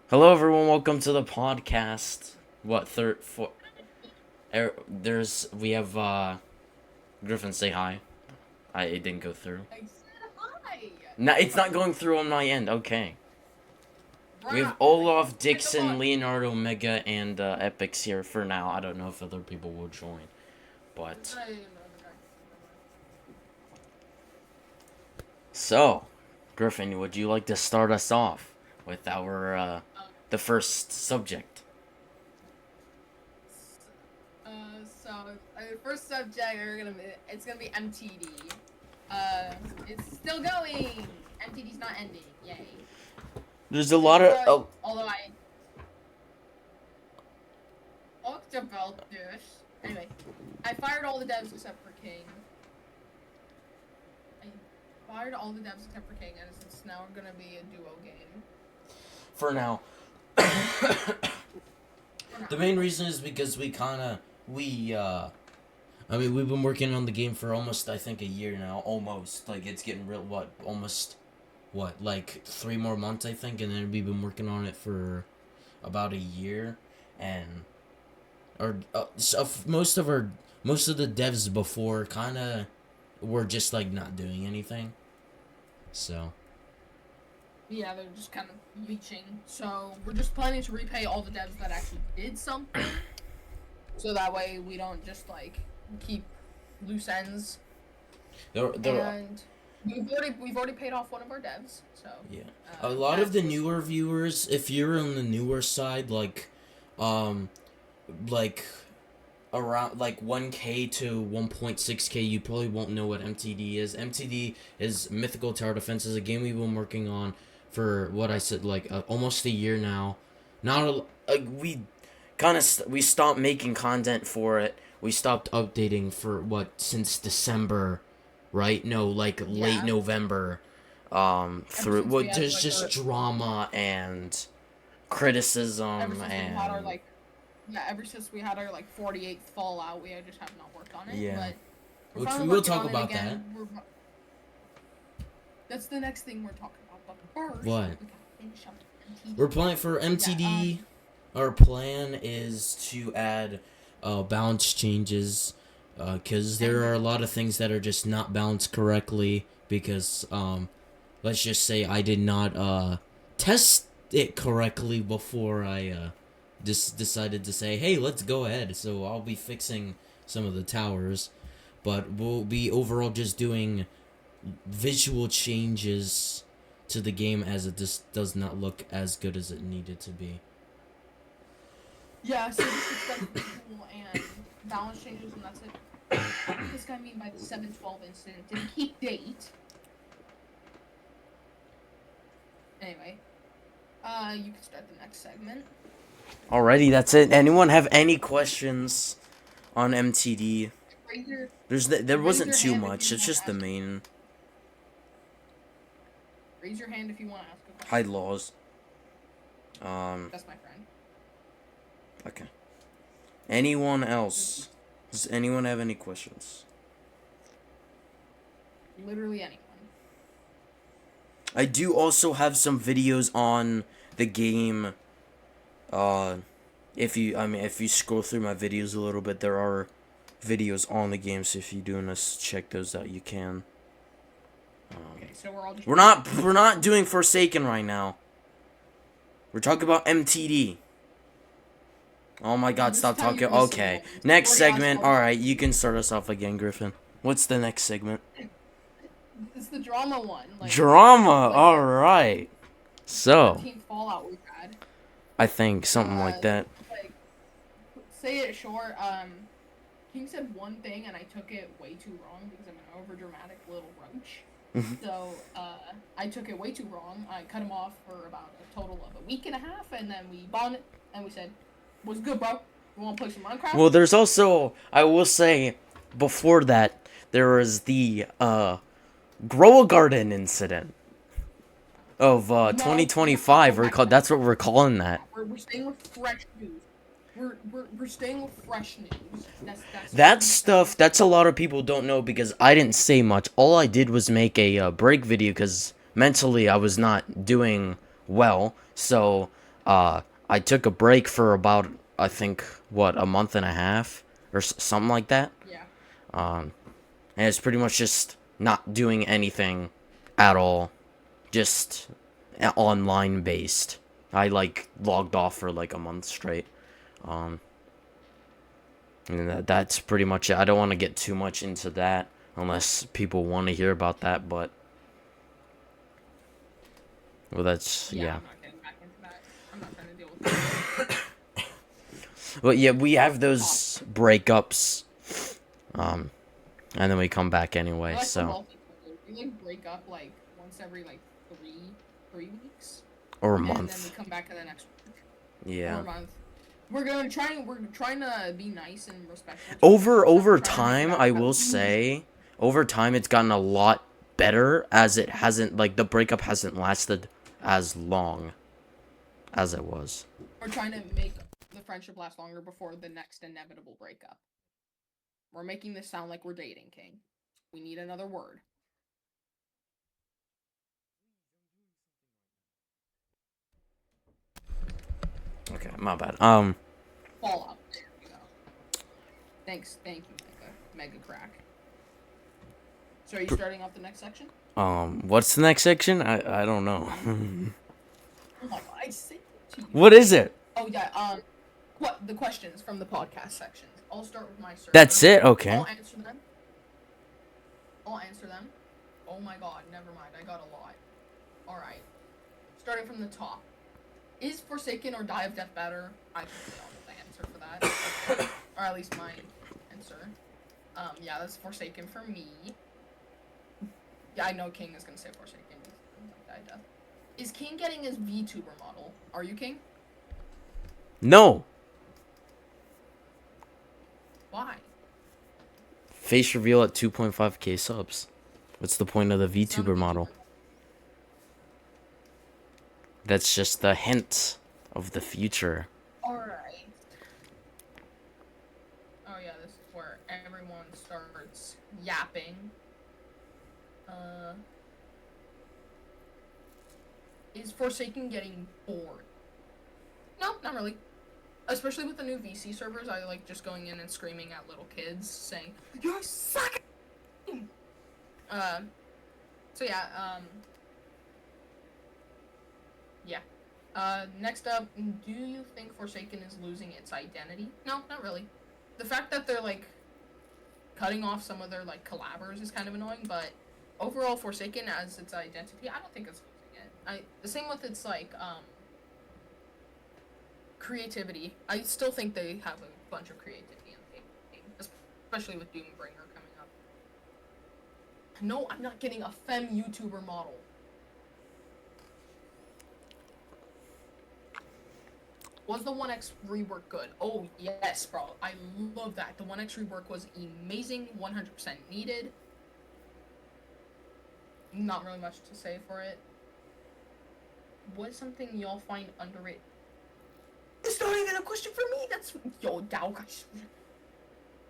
Hello, everyone. Welcome to the podcast. What third? Four? We have Griffin. Say hi. It didn't go through. I said hi. No, it's not going through on my end. Okay. We have Bruh, Olaf, hit the Dixon, button. Leonardo, Mega, and Epics here for now. I don't know if other people will join, but so, Griffin, would you like to start us off with our the first subject? Uh, so first subject it's gonna be MTD. It's still going. MTD's not ending. Yay. There's a lot of Although I talked about this. Anyway, I fired all the devs except for King. I fired all the devs except for King, and it's now gonna be a duo game. for now. The main reason is because we've been working on the game for almost, I think, a year now. Almost. Like, it's getting real, like 3 more months, I think, and then we've been working on it for about a year, and most of the devs before kind of were just, like, not doing anything, so. Yeah, they're just kind of leeching. So we're just planning to repay all the devs that actually did something. So that way we don't just like keep loose ends. And we've already paid off one of our devs. So yeah, a lot of the newer viewers, if you're on the newer side, like around like 1K to 1.6K, you probably won't know what MTD is. MTD is Mythical Tower Defense. Is a game we've been working on for what I said, like almost a year now. We we stopped making content for it. We stopped updating for since December, right? No, like late November. Through there's just drama and criticism and. Ever since we had our 48th Fallout, we just have not worked on it. Yeah. But which we will talk about that. That's the next thing we're talking about. But first, what? We're playing for MTD. Our plan is to add balance changes, because there are a lot of things that are just not balanced correctly. Because let's just say I did not test it correctly before I just decided to say, hey, let's go ahead. So I'll be fixing some of the towers, but we'll be overall just doing visual changes to the game, as it just does not look as good as it needed to be. Yeah, so this is stuff visual and balance changes, and that's it. What does this guy mean by the 7/12 incident? Did he keep date? Anyway, you can start the next segment. Alrighty, that's it. Anyone have any questions on MTD? There wasn't too much. It's just the main. Raise your hand if you want to ask a question. Hide laws. That's my friend. Okay. Anyone else? Does anyone have any questions? Literally anyone. I do also have some videos on the game. If you scroll through my videos a little bit, there are videos on the game. So if you do want to check those out, you can. Okay, so we're not doing Forsaken right now. We're talking about MTD. Oh my God! Stop talking. Okay, next segment. All right, you can start us off again, Griffin. What's the next segment? It's the drama one. Drama. All right. So. Fallout we've had. I think something like that. Say it short. King said one thing and I took it way too wrong because I'm an overdramatic little roach. So I took it way too wrong. I cut him off for about a total of a week and a half, and then we bonded and we said, "What's good, bro? You want to play some Minecraft?" Well, there's also, I will say, before that, there was the Grow a Garden incident of 2025. That's what we're calling that. We're staying with fresh news. We're staying with fresh news. That's a lot of people don't know, because I didn't say much. All I did was make a break video because mentally I was not doing well. So I took a break for about, I think, what, a month and a half or something like that. Yeah. And it's pretty much just not doing anything at all, just online based. I like logged off for like a month straight. Um, and that's pretty much it. I don't want to get too much into that unless people want to hear about that, but well, that's yeah. I'm not getting back into that. I'm not trying to deal with that. But yeah, we have those breakups, and then we come back anyway. I like So we like break up like once every like three weeks, or a and then we month. come back to the next week. Yeah. Or a month. We're trying to be nice and respectful. Over time, I will say, over time it's gotten a lot better as it hasn't like the breakup hasn't lasted as long as it was. We're trying to make the friendship last longer before the next inevitable breakup. We're making this sound like we're dating, King. We need another word. Okay, my bad. Fallout. There we go. Thank you, Mega Crack. So are you starting off the next section? What's the next section? I don't know. Oh my god, I sent it to you. What is it? Oh yeah, what the questions from the podcast sections. I'll start with my server. That's it? Okay. I'll answer them. Oh my god, never mind. I got a lot. Alright. Starting from the top. Is Forsaken or Die of Death better? I can say the answer for that. Or at least my answer. Yeah, that's Forsaken for me. Yeah, I know King is gonna say Forsaken. Die of Death. Is King getting his VTuber model? Are you, King? No. Why? Face reveal at 2.5k subs. What's the point of the VTuber model? That's just the hint of the future. Alright. Oh yeah, this is where everyone starts yapping. Is Forsaken getting bored? No, not really. Especially with the new VC servers, I like just going in and screaming at little kids, saying, "You suck!" So yeah, next up, do you think Forsaken is losing its identity? No, not really. The fact that they're, like, cutting off some of their, like, collabers is kind of annoying, but overall, Forsaken as its identity, I don't think it's losing it. The same with its, like, creativity. I still think they have a bunch of creativity in the game, especially with Doombringer coming up. No, I'm not getting a femme YouTuber model. Was the 1x rework good? Oh, yes, bro. I love that. The 1x rework was amazing, 100% needed. Not really much to say for it. What is something y'all find underrated? It's not even a question for me. That's yo, Dow.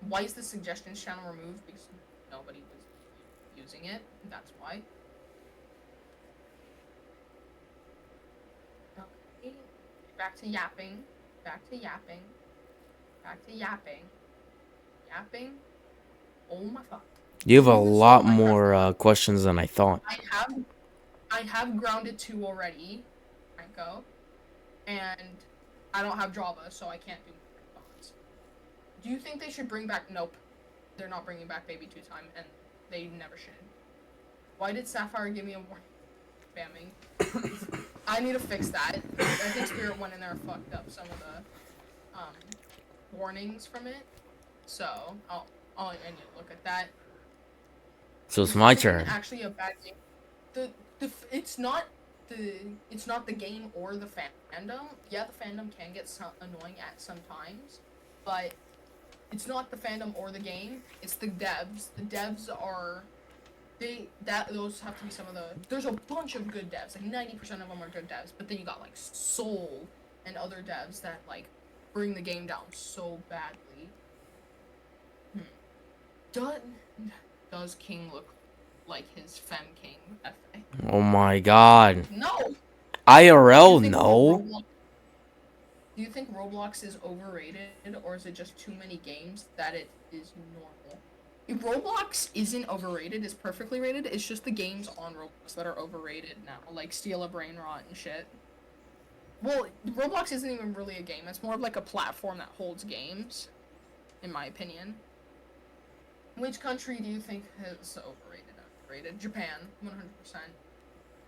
Why is the suggestions channel removed? Because nobody was using it. That's why. Okay. Back to yapping. Yapping. Oh my god. You have a lot more questions than I thought. I have Grounded 2 already, Franco, and I don't have Java, so I can't do marathons. Do you think they should bring back? Nope, they're not bringing back Baby 2 Time, and they never should. Why did Sapphire give me a warning? Spamming. I need to fix that. I think Spirit went in there and fucked up some of the warnings from it. So I'll look at that. So it's my turn. Actually, a bad game. It's not the game or the fandom. Yeah, the fandom can get annoying at some times, but it's not the fandom or the game. It's the devs. The devs are those have to be some of the. There's a bunch of good devs. Like 90% of them are good devs, but then you got like Soul and other devs that like bring the game down so badly. Does King look like his Fem King FA? Oh my god. No. IRL, no. Do you think Roblox is overrated, or is it just too many games that it is normal? If Roblox isn't overrated, it's perfectly rated. It's just the games on Roblox that are overrated now, like Steal a Brain Rot and shit. Well, Roblox isn't even really a game. It's more of like a platform that holds games, in my opinion. Which country do you think is overrated? Underrated? Japan,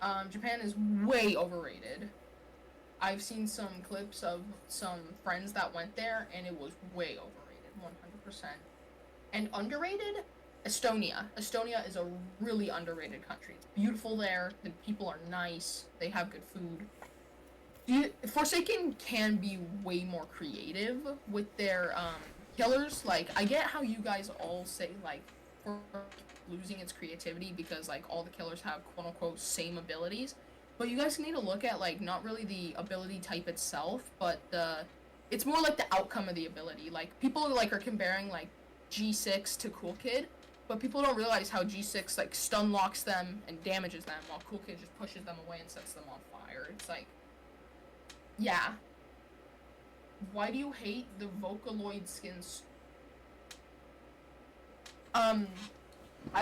100%. Japan is way overrated. I've seen some clips of some friends that went there, and it was way overrated, 100%. And underrated? Estonia. Estonia is a really underrated country. It's beautiful there. The people are nice. They have good food. Forsaken can be way more creative with their killers. Like, I get how you guys all say, like, for losing its creativity because, like, all the killers have quote-unquote same abilities. But you guys need to look at, like, not really the ability type itself, but it's more like the outcome of the ability. Like, people, like, are comparing, like, G6 to Cool Kid, but people don't realize how G6, like, stun locks them and damages them, while Cool Kid just pushes them away and sets them on fire. It's like, yeah. Why do you hate the Vocaloid skins? I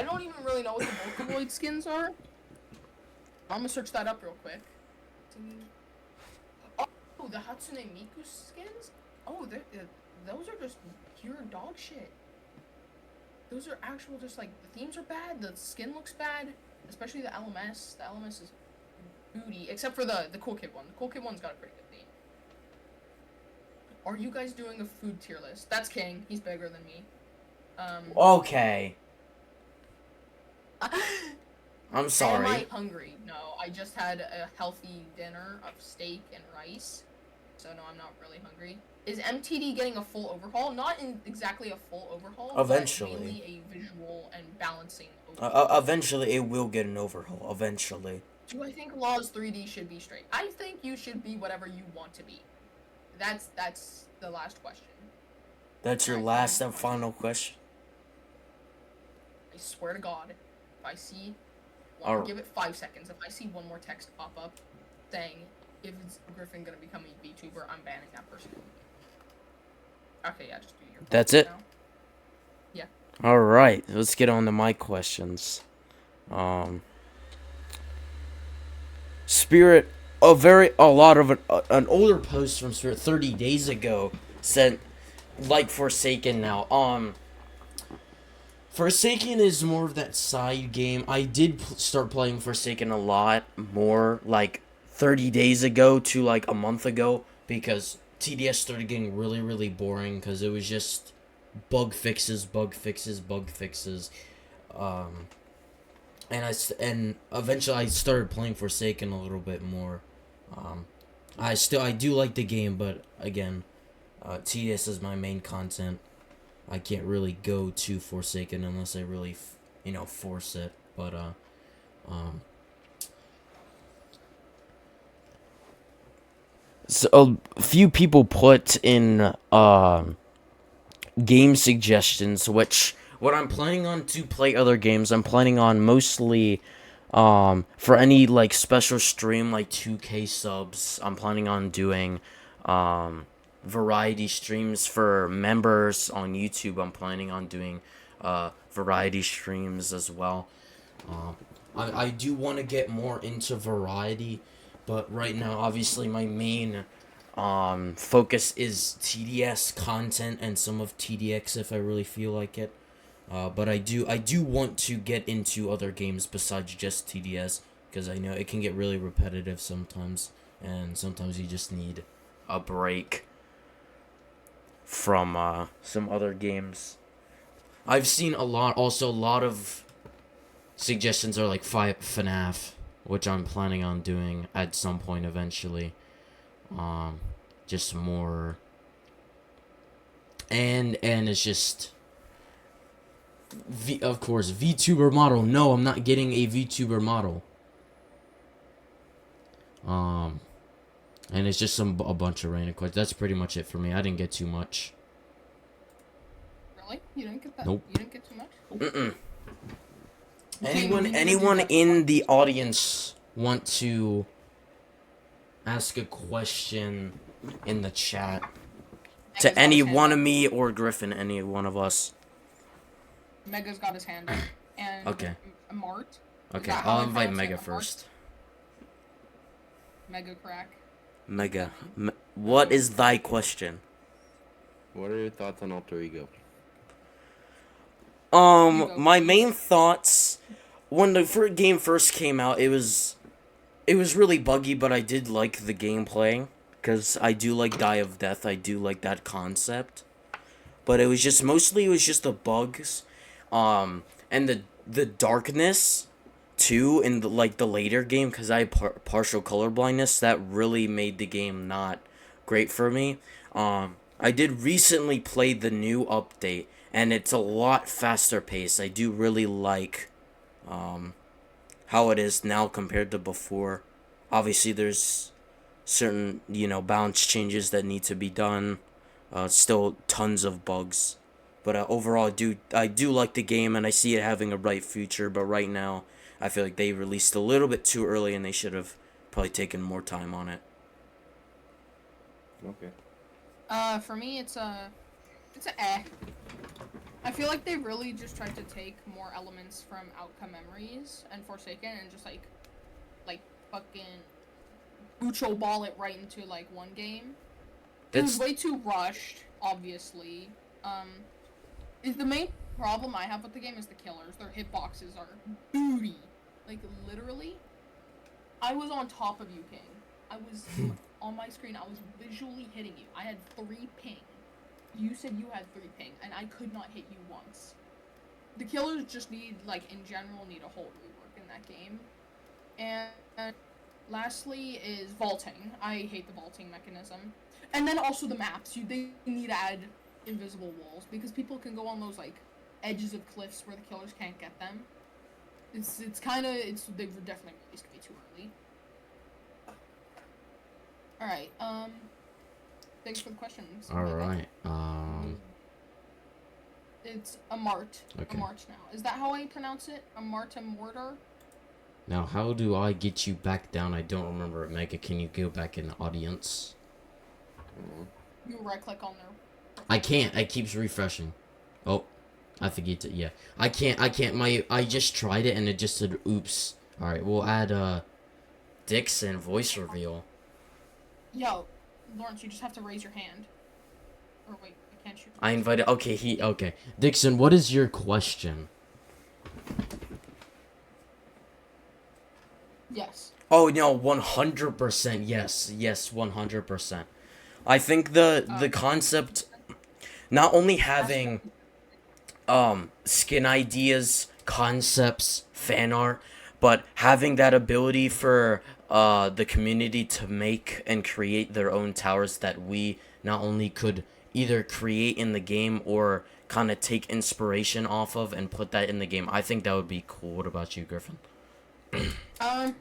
don't even really know what the Vocaloid skins are. I'm gonna search that up real quick. Oh, the Hatsune Miku skins? Oh, those are just pure dog shit. Those are actual, just like, the themes are bad, the skin looks bad, especially the LMS. The LMS is booty, except for the Cool Kid one. The Cool Kid one's got a pretty good theme. Are you guys doing a food tier list? That's King. He's bigger than me. Okay. I'm sorry. Am I hungry? No, I just had a healthy dinner of steak and rice, so no, I'm not really hungry. Is MTD getting a full overhaul? Not in exactly a full overhaul, eventually. But mainly a visual and balancing overhaul. Eventually, it will get an overhaul. Eventually. Do I think Laws 3D should be straight? I think you should be whatever you want to be. That's the last question. That's your last and final question? I swear to God, if I see... Well, give it 5 seconds. If I see one more text pop up saying, if it's Griffin gonna become a VTuber, I'm banning that person. Okay, yeah, just do your... That's it? Now. Yeah. Alright, let's get on to my questions. Spirit, a lot of an older post from Spirit 30 days ago said, like Forsaken now, Forsaken is more of that side game. I did start playing Forsaken a lot more, like, 30 days ago to, like, a month ago, because TDS started getting really, really boring, because it was just bug fixes, bug fixes, bug fixes, and eventually I started playing Forsaken a little bit more. I do like the game, but, again, TDS is my main content. I can't really go to Forsaken unless I really, force it. But, so a few people put in, game suggestions, which, what I'm planning on to play other games, I'm planning on mostly, for any, like, special stream, like 2K subs, I'm planning on doing, variety streams for members on YouTube. I'm planning on doing variety streams as well. I do want to get more into variety, but right now, obviously, my main focus is TDS content and some of TDX if I really feel like it. But I do want to get into other games besides just TDS, because I know it can get really repetitive sometimes, and sometimes you just need a break from some other games. I've seen a lot of suggestions are like FNAF, which I'm planning on doing at some point eventually. Just more, and it's just of course VTuber model. No, I'm not getting a VTuber model. And it's just a bunch of random questions. That's pretty much it for me. I didn't get too much. Really? You didn't get that? Nope. You didn't get too much? Mm-mm. Anyone in the audience want to ask a question in the chat. Mega's To got any his hand one of up. me or Griffin, any one of us. Mega's got his hand up. And Okay. Mart. Is Okay, that how I'll I invite pronounce it? Mega Mart? first. Mega crack. Mega, what is thy question? What are your thoughts on Alter Ego? You go, My please. main thoughts when the game first came out, it was really buggy, but I did like the gameplay because I do like Die of Death. I do like that concept, but it was just the bugs, and the darkness too in the later game because I had partial color blindness that really made the game not great for me. I did recently play the new update and it's a lot faster paced. I do really like how it is now compared to before. Obviously, there's certain balance changes that need to be done. Still tons of bugs, but overall, I do like the game and I see it having a bright future. But right now, I feel like they released a little bit too early and they should have probably taken more time on it. Okay. For me, it's a eh. I feel like they really just tried to take more elements from Outcome Memories and Forsaken and just like fucking Ucho ball it right into like one game. It was way too rushed, obviously. Is the main problem I have with the game is the killers. Their hitboxes are booty. Like literally, I was on top of you, King. I was on my screen. I was visually hitting you. I had 3 ping. You said you had 3 ping, and I could not hit you once. The killers just need, like, in general, need a whole rework in that game. And lastly is vaulting. I hate the vaulting mechanism. And then also the maps. They need to add invisible walls, because people can go on those, like, edges of cliffs where the killers can't get them. They've definitely released way too early. Alright, thanks for the questions. Alright, It's a mart. Okay. A mart now. Is that how I pronounce it? A mart, a mortar? Now, how do I get you back down? I don't remember it, Mega. Can you go back in the audience? You right click on there. I can't. It keeps refreshing. Oh, I forget to. Yeah, I can't. I just tried it and it just said oops. All right, we'll add Dixon voice reveal. Yo, Lawrence, you just have to raise your hand. Or wait, I can't shoot. I invited. Okay. Dixon, what is your question? Yes. Oh no, 100%. Yes, 100%. I think the concept, not only having skin ideas, concepts, fan art, but having that ability for the community to make and create their own towers that we not only could either create in the game or kind of take inspiration off of and put that in the game. I think that would be cool. What about you, Griffin? I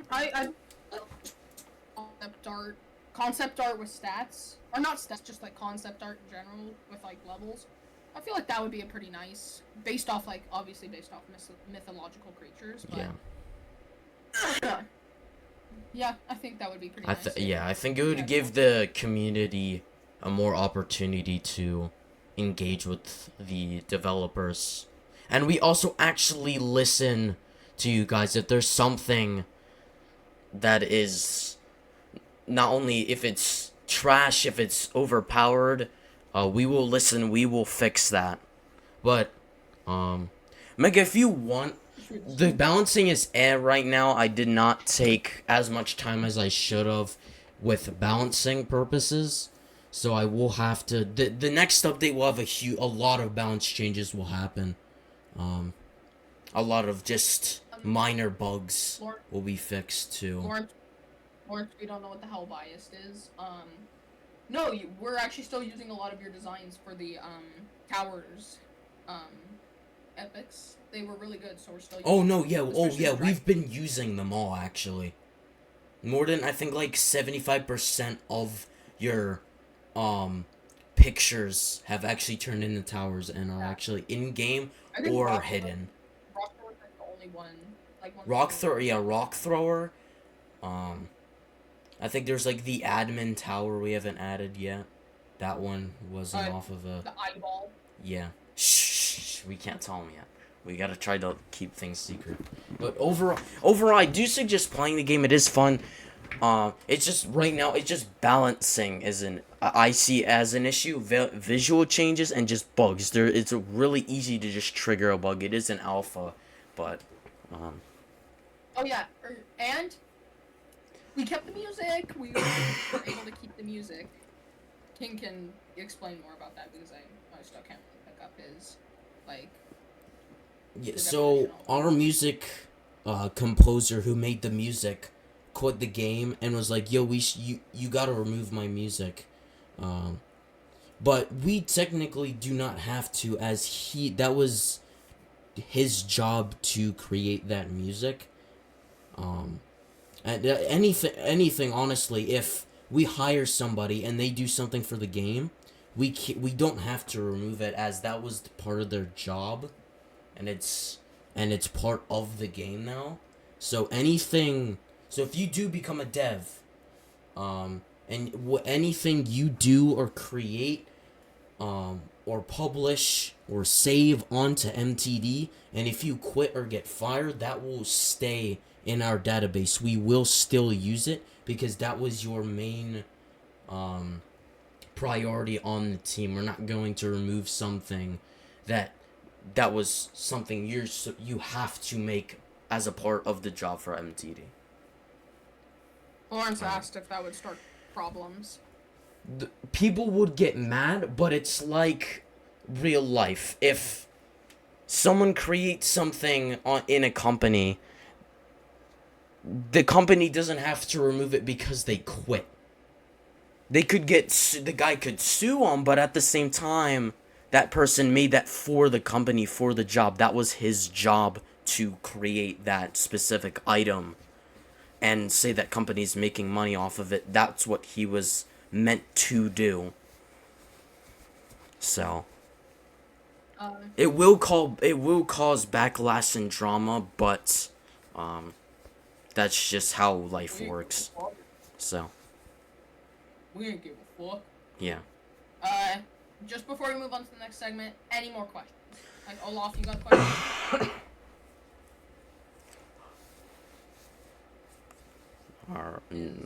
concept art with stats, or not stats, just like concept art in general with like levels. I feel like that would be a pretty nice, obviously based off mythological creatures, but yeah, I think that would be pretty nice. I think it would give the community a more opportunity to engage with the developers, and we also actually listen to you guys if there's something that is not only if it's trash, if it's overpowered, we will listen, we will fix that. But Mega, if you want, the balancing is right now. I did not take as much time as I should have with balancing purposes, so I will have to the next update will have a lot of balance changes will happen. A lot of just minor bugs will be fixed too. Lawrence, we don't know what the hell biased is. No, we're actually still using a lot of your designs for the towers, epics. They were really good, so we're still using them. We've been using them all actually. More than I think like 75% of your pictures have actually turned into towers and are actually in game or hidden. Rock Thrower is the only one. Rock thrower. I think there's like the admin tower we haven't added yet. That one wasn't Uh, off of a. the eyeball. Yeah. Shh. We can't tell them yet. We gotta try to keep things secret. But overall, I do suggest playing the game. It is fun. It's just right now. It's just balancing is an I see as an issue. Visual changes and just bugs. It's really easy to just trigger a bug. It is an alpha, but Oh yeah, and we kept the music. We were able to keep the music. King can explain more about that because I still can't really pick up his like. yeah. The So definition of our music composer who made the music quit the game and was like, "Yo, you gotta remove my music." Um, but we technically do not have to, as that was his job to create that music. And anything honestly, if we hire somebody and they do something for the game, we don't have to remove it as that was part of their job, and it's part of the game now. So anything, so if you do become a dev, and anything you do or create, or publish or save onto MTD, and if you quit or get fired, that will stay in our database. We will still use it because that was your main priority on the team. We're not going to remove something that was something you have to make as a part of the job for MTD. Lawrence asked if that would start problems. People would get mad, but it's like real life. If someone creates something in a company, the company doesn't have to remove it because they quit. They could the guy could sue them, but at the same time, that person made that for the company, for the job. That was his job to create that specific item and say that company's making money off of it. That's what he was meant to do. So it will cause backlash and drama, but that's just how life works. So We ain't give a fuck. yeah. Just before we move on to the next segment, any more questions? Like Olaf, you got questions?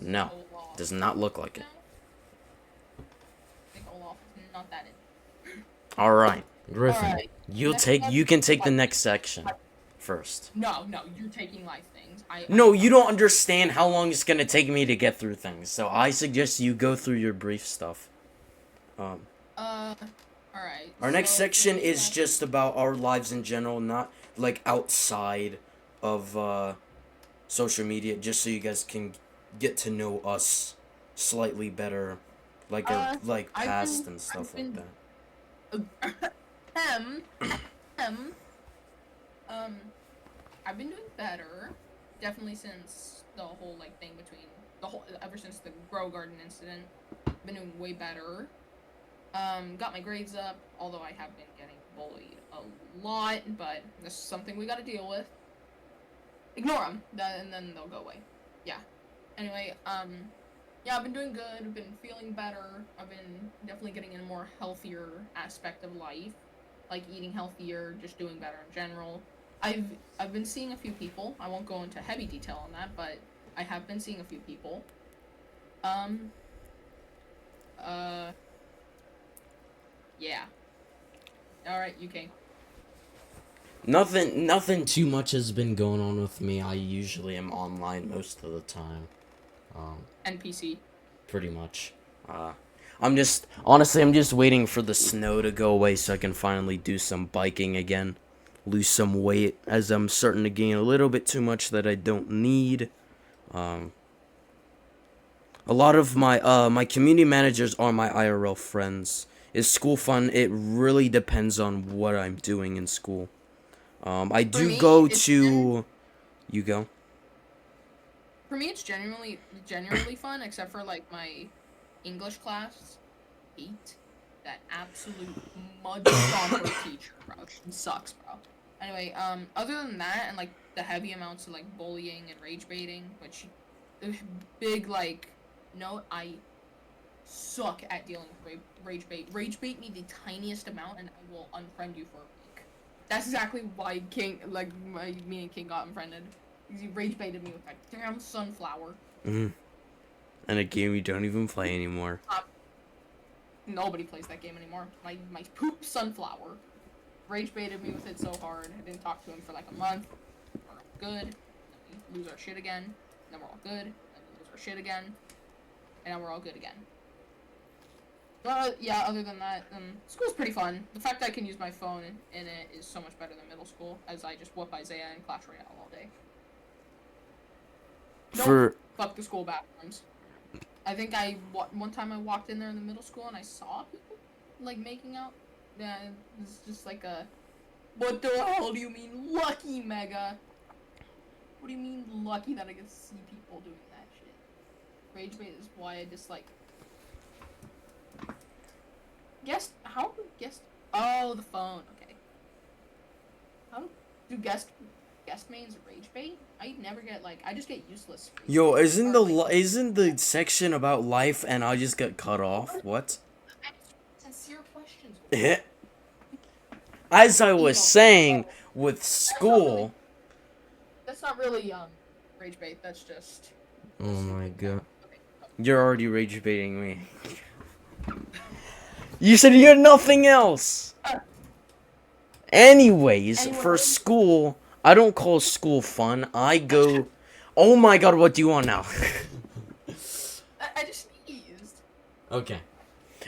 No, Olaf. does not look like it. I think Olaf is not that in. All right, Griffin, All right. you can take the next section first. No, you're taking life things. No, you don't understand how long it's gonna take me to get through things. So I suggest you go through your brief stuff. All right. Our next section is just about our lives in general, not like outside of social media, just so you guys can get to know us slightly better, like our past and stuff like that. I've been doing better, definitely since the whole thing between ever since the Grow Garden incident. I've been doing way better. Got my grades up, although I have been getting bullied a lot, but this is something we gotta deal with. Ignore them, and then they'll go away. Yeah. Anyway, yeah, I've been doing good. I've been feeling better. I've been definitely getting in a more healthier aspect of life, like eating healthier, just doing better in general. I've been seeing a few people. I won't go into heavy detail on that, but I have been seeing a few people. Yeah. Alright, UK. Nothing too much has been going on with me. I usually am online most of the time. NPC. Pretty much. I'm just waiting for the snow to go away so I can finally do some biking again. Lose some weight as I'm starting to gain a little bit too much that I don't need. A lot of my community managers are my IRL friends. Is school fun? It really depends on what I'm doing in school. I do go to... You go? For me, it's genuinely fun, except for, my English class. Hate that absolute mud stomper teacher, bro. She sucks, bro. Anyway, other than that, and, the heavy amounts of, bullying and rage baiting, which... Big, note, I suck at dealing with rage bait. Rage bait me the tiniest amount, and I will unfriend you for a week. That's exactly why me and King got unfriended. Because he rage baited me with that damn sunflower. And a game you don't even play anymore. Nobody plays that game anymore. My poop sunflower. Rage baited me with it so hard. I didn't talk to him for like a month. We're all good. Then we lose our shit again. Then we're all good. Then we lose our shit again. And now we're all good again. Yeah, other than that, school's pretty fun. The fact that I can use my phone in it is so much better than middle school, as I just whoop Isaiah in Clash Royale all day. Fuck the school bathrooms. I think one time I walked in there in the middle school and I saw people, like, making out. Yeah, it's just like a... What the hell do you mean, lucky, Mega? What do you mean, lucky that I can see people doing that shit? Rage bait is why I dislike... Oh, the phone, okay. How do guest mains rage bait? I never get, like, I just get useless. Yo, isn't the section about life and I just get cut off? What? Sincere questions. As I was saying, with school... That's not really, rage bait, that's just... Oh my god. You're already rage baiting me. You said you had nothing else! Anyways, for school, I don't call school fun. I go... Oh my god, what do you want now? I just sneezed. Okay.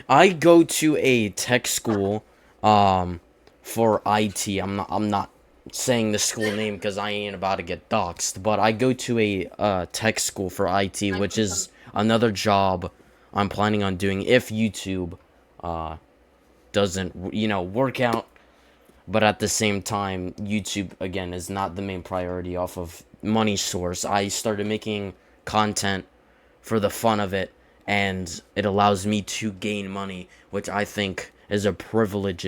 I go to a tech school, for IT. I'm not saying the school name because I ain't about to get doxxed, but I go to a, tech school for IT, which is another job I'm planning on doing if YouTube, doesn't, work out. But at the same time, YouTube, again, is not the main priority off of money source. I started making content for the fun of it, and it allows me to gain money, which I think is a privilege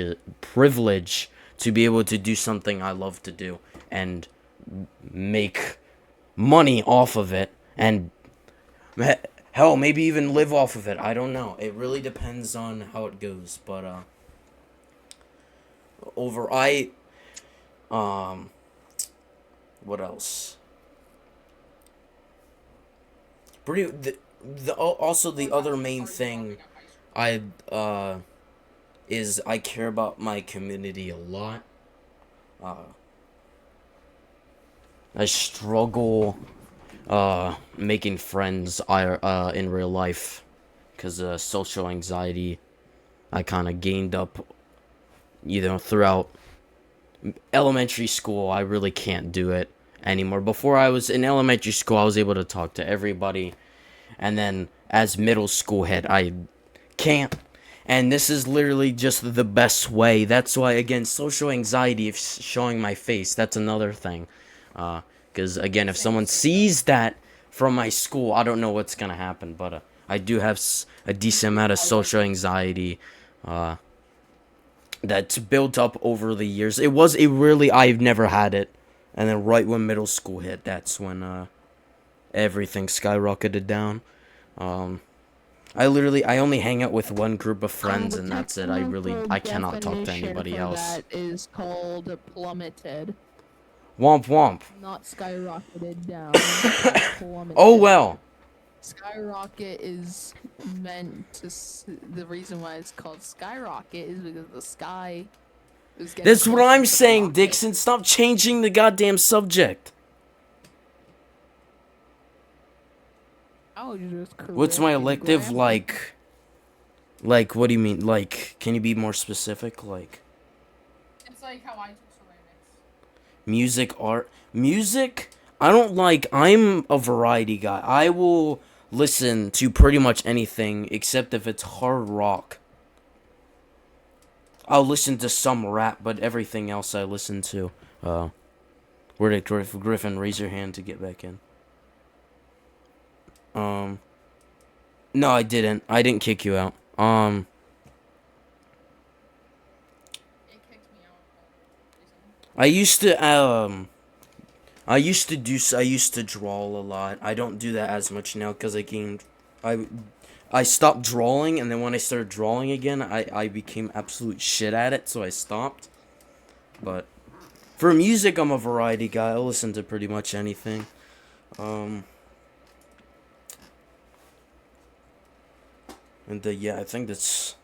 to be able to do something I love to do and make money off of it, and hell, maybe even live off of it. I don't know. It really depends on how it goes, but what else? Also the other main thing is I care about my community a lot. I struggle making friends in real life because social anxiety I kind of gained up throughout elementary school. I really can't do it anymore. Before I was in elementary school, I was able to talk to everybody, and then as middle school hit, I can't. And this is literally just the best way. That's why, again, social anxiety of showing my face, that's another thing. Because, again, if someone sees that from my school, I don't know what's going to happen. But I do have a decent amount of social anxiety that's built up over the years. I've never had it. And then right when middle school hit, that's when everything skyrocketed down. I only hang out with one group of friends, and that's it. I cannot talk to anybody else. That is called plummeted. Womp womp. Not skyrocketed down. Plummeted. Oh well. Skyrocket is meant to. The reason why it's called skyrocket is because the sky. That's what I'm saying, Dixon. Stop changing the goddamn subject. What's my elective like? Like, what do you mean? Like, can you be more specific? Like, it's like how I took ceramics. Music, art, music. I don't like. I'm a variety guy. I will listen to pretty much anything except if it's hard rock. I'll listen to some rap, but everything else I listen to. Where did Griffin raise your hand to get back in? No, I didn't. I didn't kick you out. It kicked me out. I used to draw a lot. I don't do that as much now because I gained I I stopped drawing, and then when I started drawing again, I became absolute shit at it, so I stopped. But for music, I'm a variety guy. I listen to pretty much anything. And yeah, I think that's.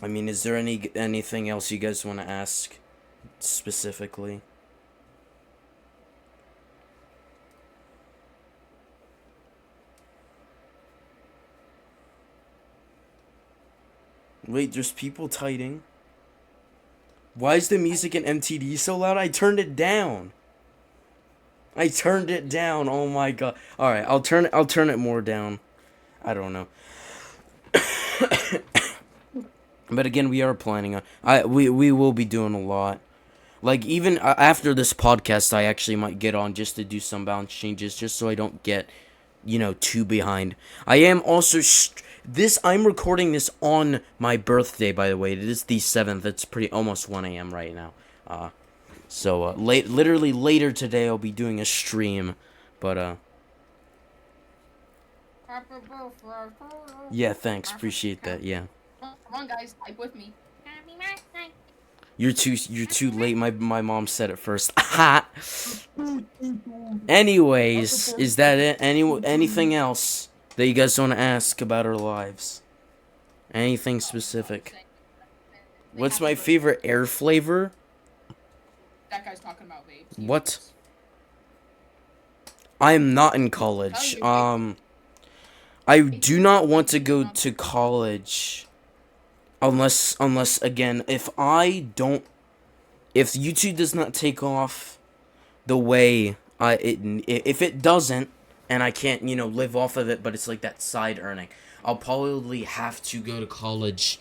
I mean, is there anything else you guys want to ask specifically? Wait, there's people typing. Why is the music in MTD so loud? I turned it down. I turned it down. Oh my god. All right, I'll turn it more down. I don't know. But again, we are planning on. We will be doing a lot. Like even after this podcast, I actually might get on just to do some balance changes, just so I don't get, too behind. I am also I'm recording this on my birthday, by the way. It is the 7th. It's almost 1 a.m. right now. So literally later today, I'll be doing a stream, but yeah, thanks, appreciate that. Yeah. Come on, guys, type with me. You're too late. My mom said it first. Anyways, is that it? Anything else that you guys want to ask about our lives? Anything specific? What's my favorite air flavor? That guy's talking about vapes. What? I am not in college. I do not want to go to college unless again, if YouTube does not take off the way if it doesn't, and I can't, live off of it, but it's like that side earning, I'll probably have to go to college,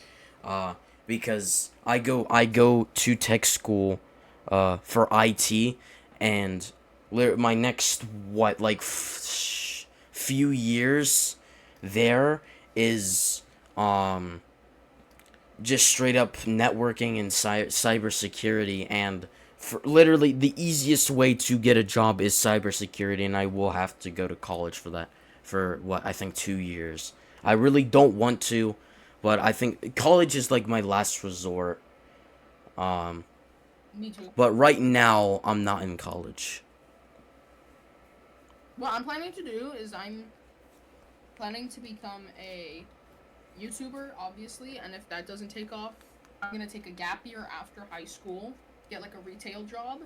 because I go to tech school, for IT, and my next few years there is just straight up networking and cybersecurity, and literally the easiest way to get a job is cybersecurity, and I will have to go to college for that for I think 2 years. I really don't want to, but I think college is like my last resort. Me too. But right now I'm not in college. What I'm planning to do is I'm planning to become a YouTuber, obviously, and if that doesn't take off, I'm gonna take a gap year after high school, get like a retail job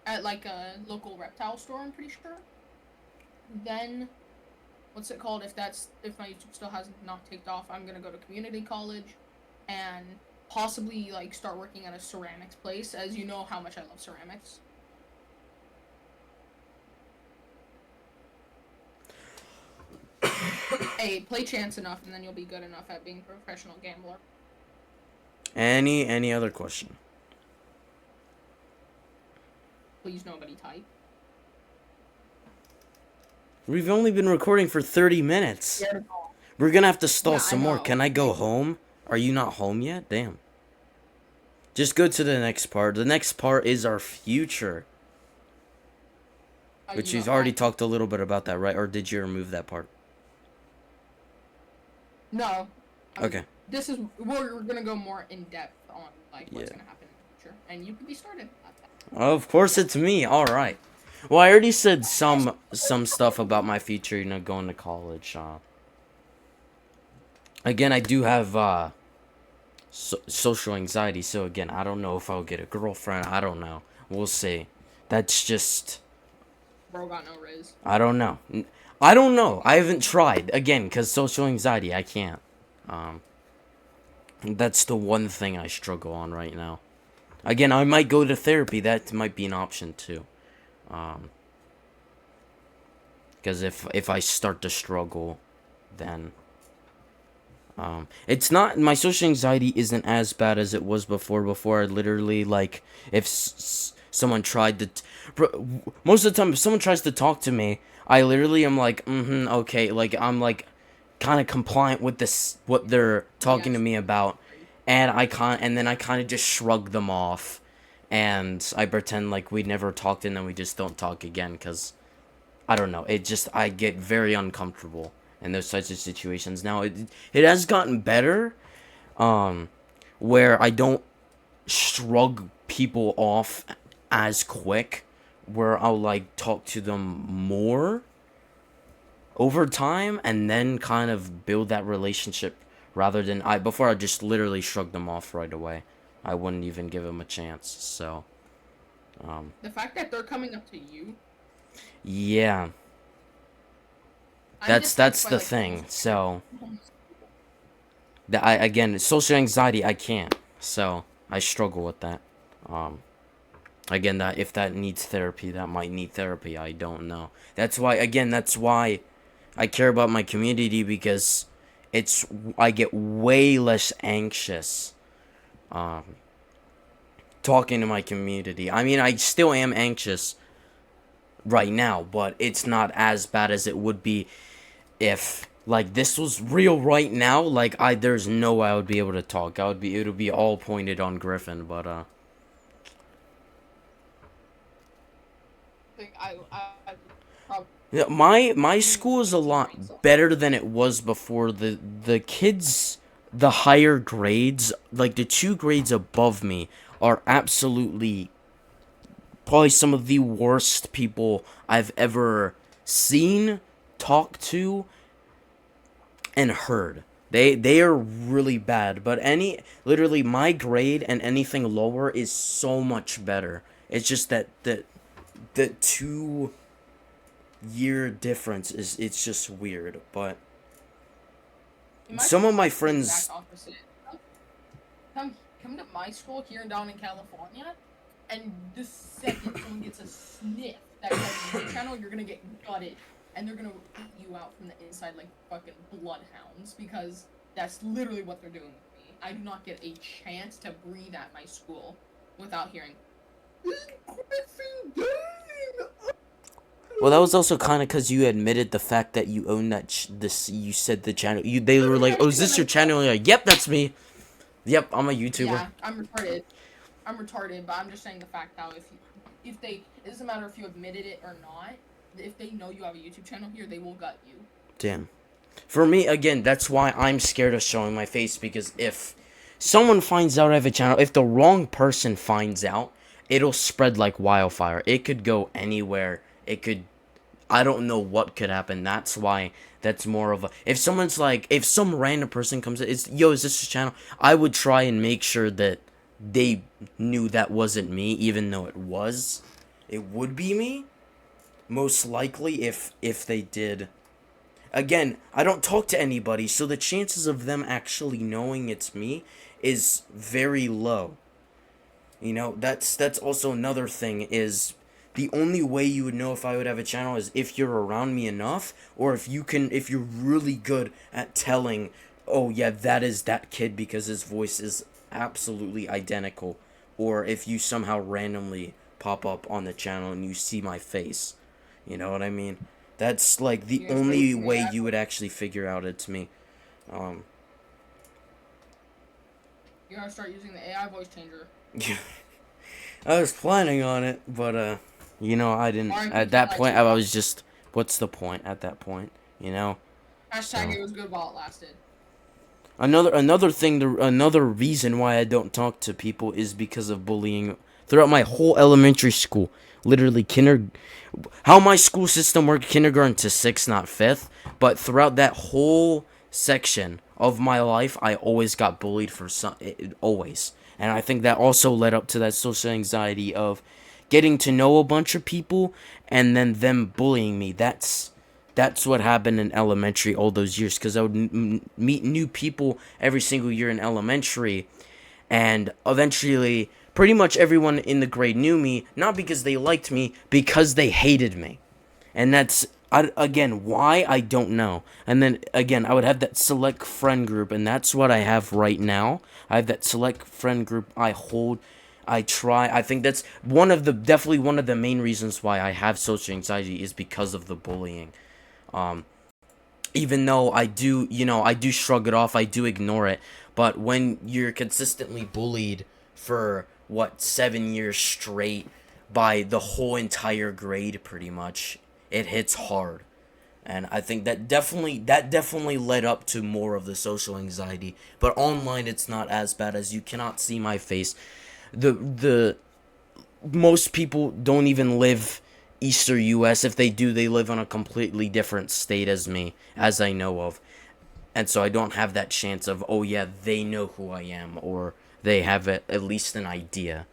at like a local reptile store, I'm pretty sure. Then, what's it called? If my YouTube still has not taken off, I'm gonna go to community college and possibly like start working at a ceramics place, as you know how much I love ceramics. Hey, play chance enough, and then you'll be good enough at being a professional gambler. Any other question? Please, nobody type. We've only been recording for 30 minutes. We're gonna have to stall some more. Can I go home? Are you not home yet? Damn. Just go to the next part. The next part is our future. Which you've already talked a little bit about that, right? Or did you remove that part? No. Okay. This is we're gonna go more in depth on like what's gonna happen in the future, and you can be started. Of course, it's me. All right. Well, I already said some stuff about my future. Going to college. Again, I do have social anxiety, so again, I don't know if I'll get a girlfriend. I don't know. We'll see. That's just. Bro got no riz. I don't know. I don't know. I haven't tried. Again, because social anxiety, I can't. That's the one thing I struggle on right now. Again, I might go to therapy. That might be an option, too. Because if I start to struggle, then... it's not... My social anxiety isn't as bad as it was before. Before, I literally, like... If someone tried to... Most of the time, if someone tries to talk to me... I literally am like, okay, like, I'm, like, kind of compliant with this, what they're talking to me about, and then I kind of just shrug them off, and I pretend like we never talked, and then we just don't talk again, because I don't know. It just I get very uncomfortable in those types of situations. Now it has gotten better, where I don't shrug people off as quick, where I'll like talk to them more over time and then kind of build that relationship rather than before I just literally shrug them off right away. I wouldn't even give them a chance. So The fact that they're coming up to you. yeah, I'm that's just, like, the by, like, thing. So homeschool. that I again social anxiety I can't. So I struggle with that. Again, that if that needs therapy, that might need therapy. I don't know. That's why I care about my community, because I get way less anxious talking to my community. I mean, I still am anxious right now, but it's not as bad as it would be if like this was real right now. Like there's no way I would be able to talk. It would be all pointed on Griffin, but Like, I probably yeah, my school is a lot better than it was before. The kids, the higher grades, like the 2 grades above me, are absolutely probably some of the worst people I've ever seen, talked to, and heard. They are really bad, but literally my grade and anything lower is so much better. It's just that the 2 year difference is it's just weird, but some of my friends. exact opposite. Come to my school here down in California, and the second someone gets a sniff that YouTube channel, you're gonna get gutted, and they're gonna eat you out from the inside like fucking bloodhounds, because that's literally what they're doing with me. I do not get a chance to breathe at my school without hearing. Griffin game. Well, that was also kind of because you admitted the fact that you own this. You said the channel. They were like, "Oh, is this your channel?" And you're like, "Yep, that's me. Yep, I'm a YouTuber." Yeah, I'm retarded, but I'm just saying the fact how if they, it doesn't matter if you admitted it or not. If they know you have a YouTube channel here, they will gut you. Damn. For me, again, that's why I'm scared of showing my face, because if someone finds out I have a channel, if the wrong person finds out, it'll spread like wildfire. It could go anywhere. I don't know what could happen. That's why that's more of a, if some random person comes in, is this your channel? I would try and make sure that they knew that wasn't me, even though it would be me, most likely if they did. Again, I don't talk to anybody, so the chances of them actually knowing it's me is very low. You know, that's also another thing, is the only way you would know if I would have a channel is if you're around me enough, or if you're really good at telling, oh yeah, that is that kid because his voice is absolutely identical, or if you somehow randomly pop up on the channel and you see my face. You know what I mean? That's like the only way you would actually figure out it's me. You're gonna start using the AI voice changer. Yeah. I was planning on it, but I didn't. At that point, I was just, what's the point at that point? Hashtag it was good while it lasted. Another reason why I don't talk to people is because of bullying throughout my whole elementary school. Literally how my school system worked, kindergarten to 6th, not 5th, but throughout that whole section of my life, I always got bullied always. And I think that also led up to that social anxiety of getting to know a bunch of people and then them bullying me. That's what happened in elementary all those years, because I would meet new people every single year in elementary, and eventually pretty much everyone in the grade knew me, not because they liked me, because they hated me. And that's, again, why, I don't know. And then, again, I would have that select friend group, and that's what I have right now. I have that select friend group I think that's definitely one of the main reasons why I have social anxiety, is because of the bullying. Even though I do shrug it off, I do ignore it, but when you're consistently bullied for 7 years straight by the whole entire grade, pretty much, it hits hard. And I think that definitely led up to more of the social anxiety. But online it's not as bad, as you cannot see my face. The most people don't even live Easter US. If they do, they live in a completely different state as me, as I know of. And so I don't have that chance of, oh yeah, they know who I am, or they have at least an idea.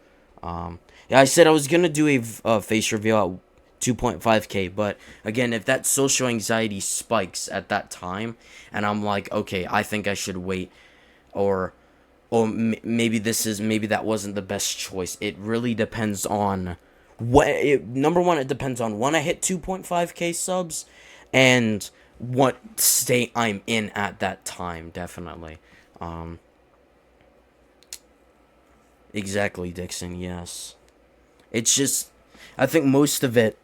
Yeah, I said I was gonna do a face reveal at 2.5k, but again, if that social anxiety spikes at that time, and I'm like, okay, I think I should wait, or maybe that wasn't the best choice. It really depends on number one, it depends on when I hit 2.5k subs, and what state I'm in at that time. Definitely. Um, exactly, Dixon. Yes. It's just, I think most of it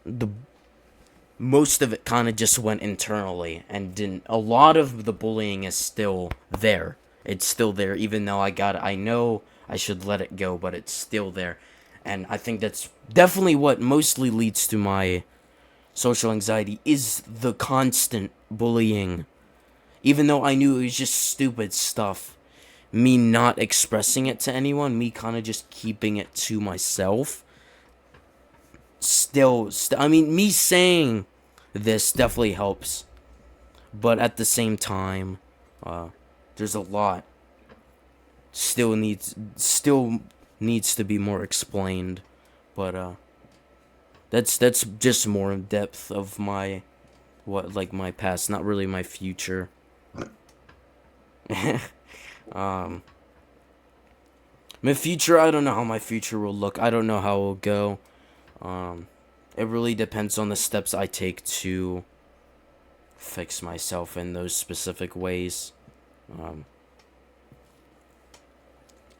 kind of just went internally, and didn't. A lot of the bullying is still there. It's still there, even though I know I should let it go, but it's still there. And I think that's definitely what mostly leads to my social anxiety, is the constant bullying. Even though I knew it was just stupid stuff, me not expressing it to anyone, me kind of just keeping it to myself. I mean, me saying this definitely helps, but at the same time, uh, there's a lot still needs to be more explained. But that's just more in depth of my my past, not really my future. um, my future, I don't know how my future will look. I don't know how it will go. Um, it really depends on the steps I take to fix myself in those specific ways. Um,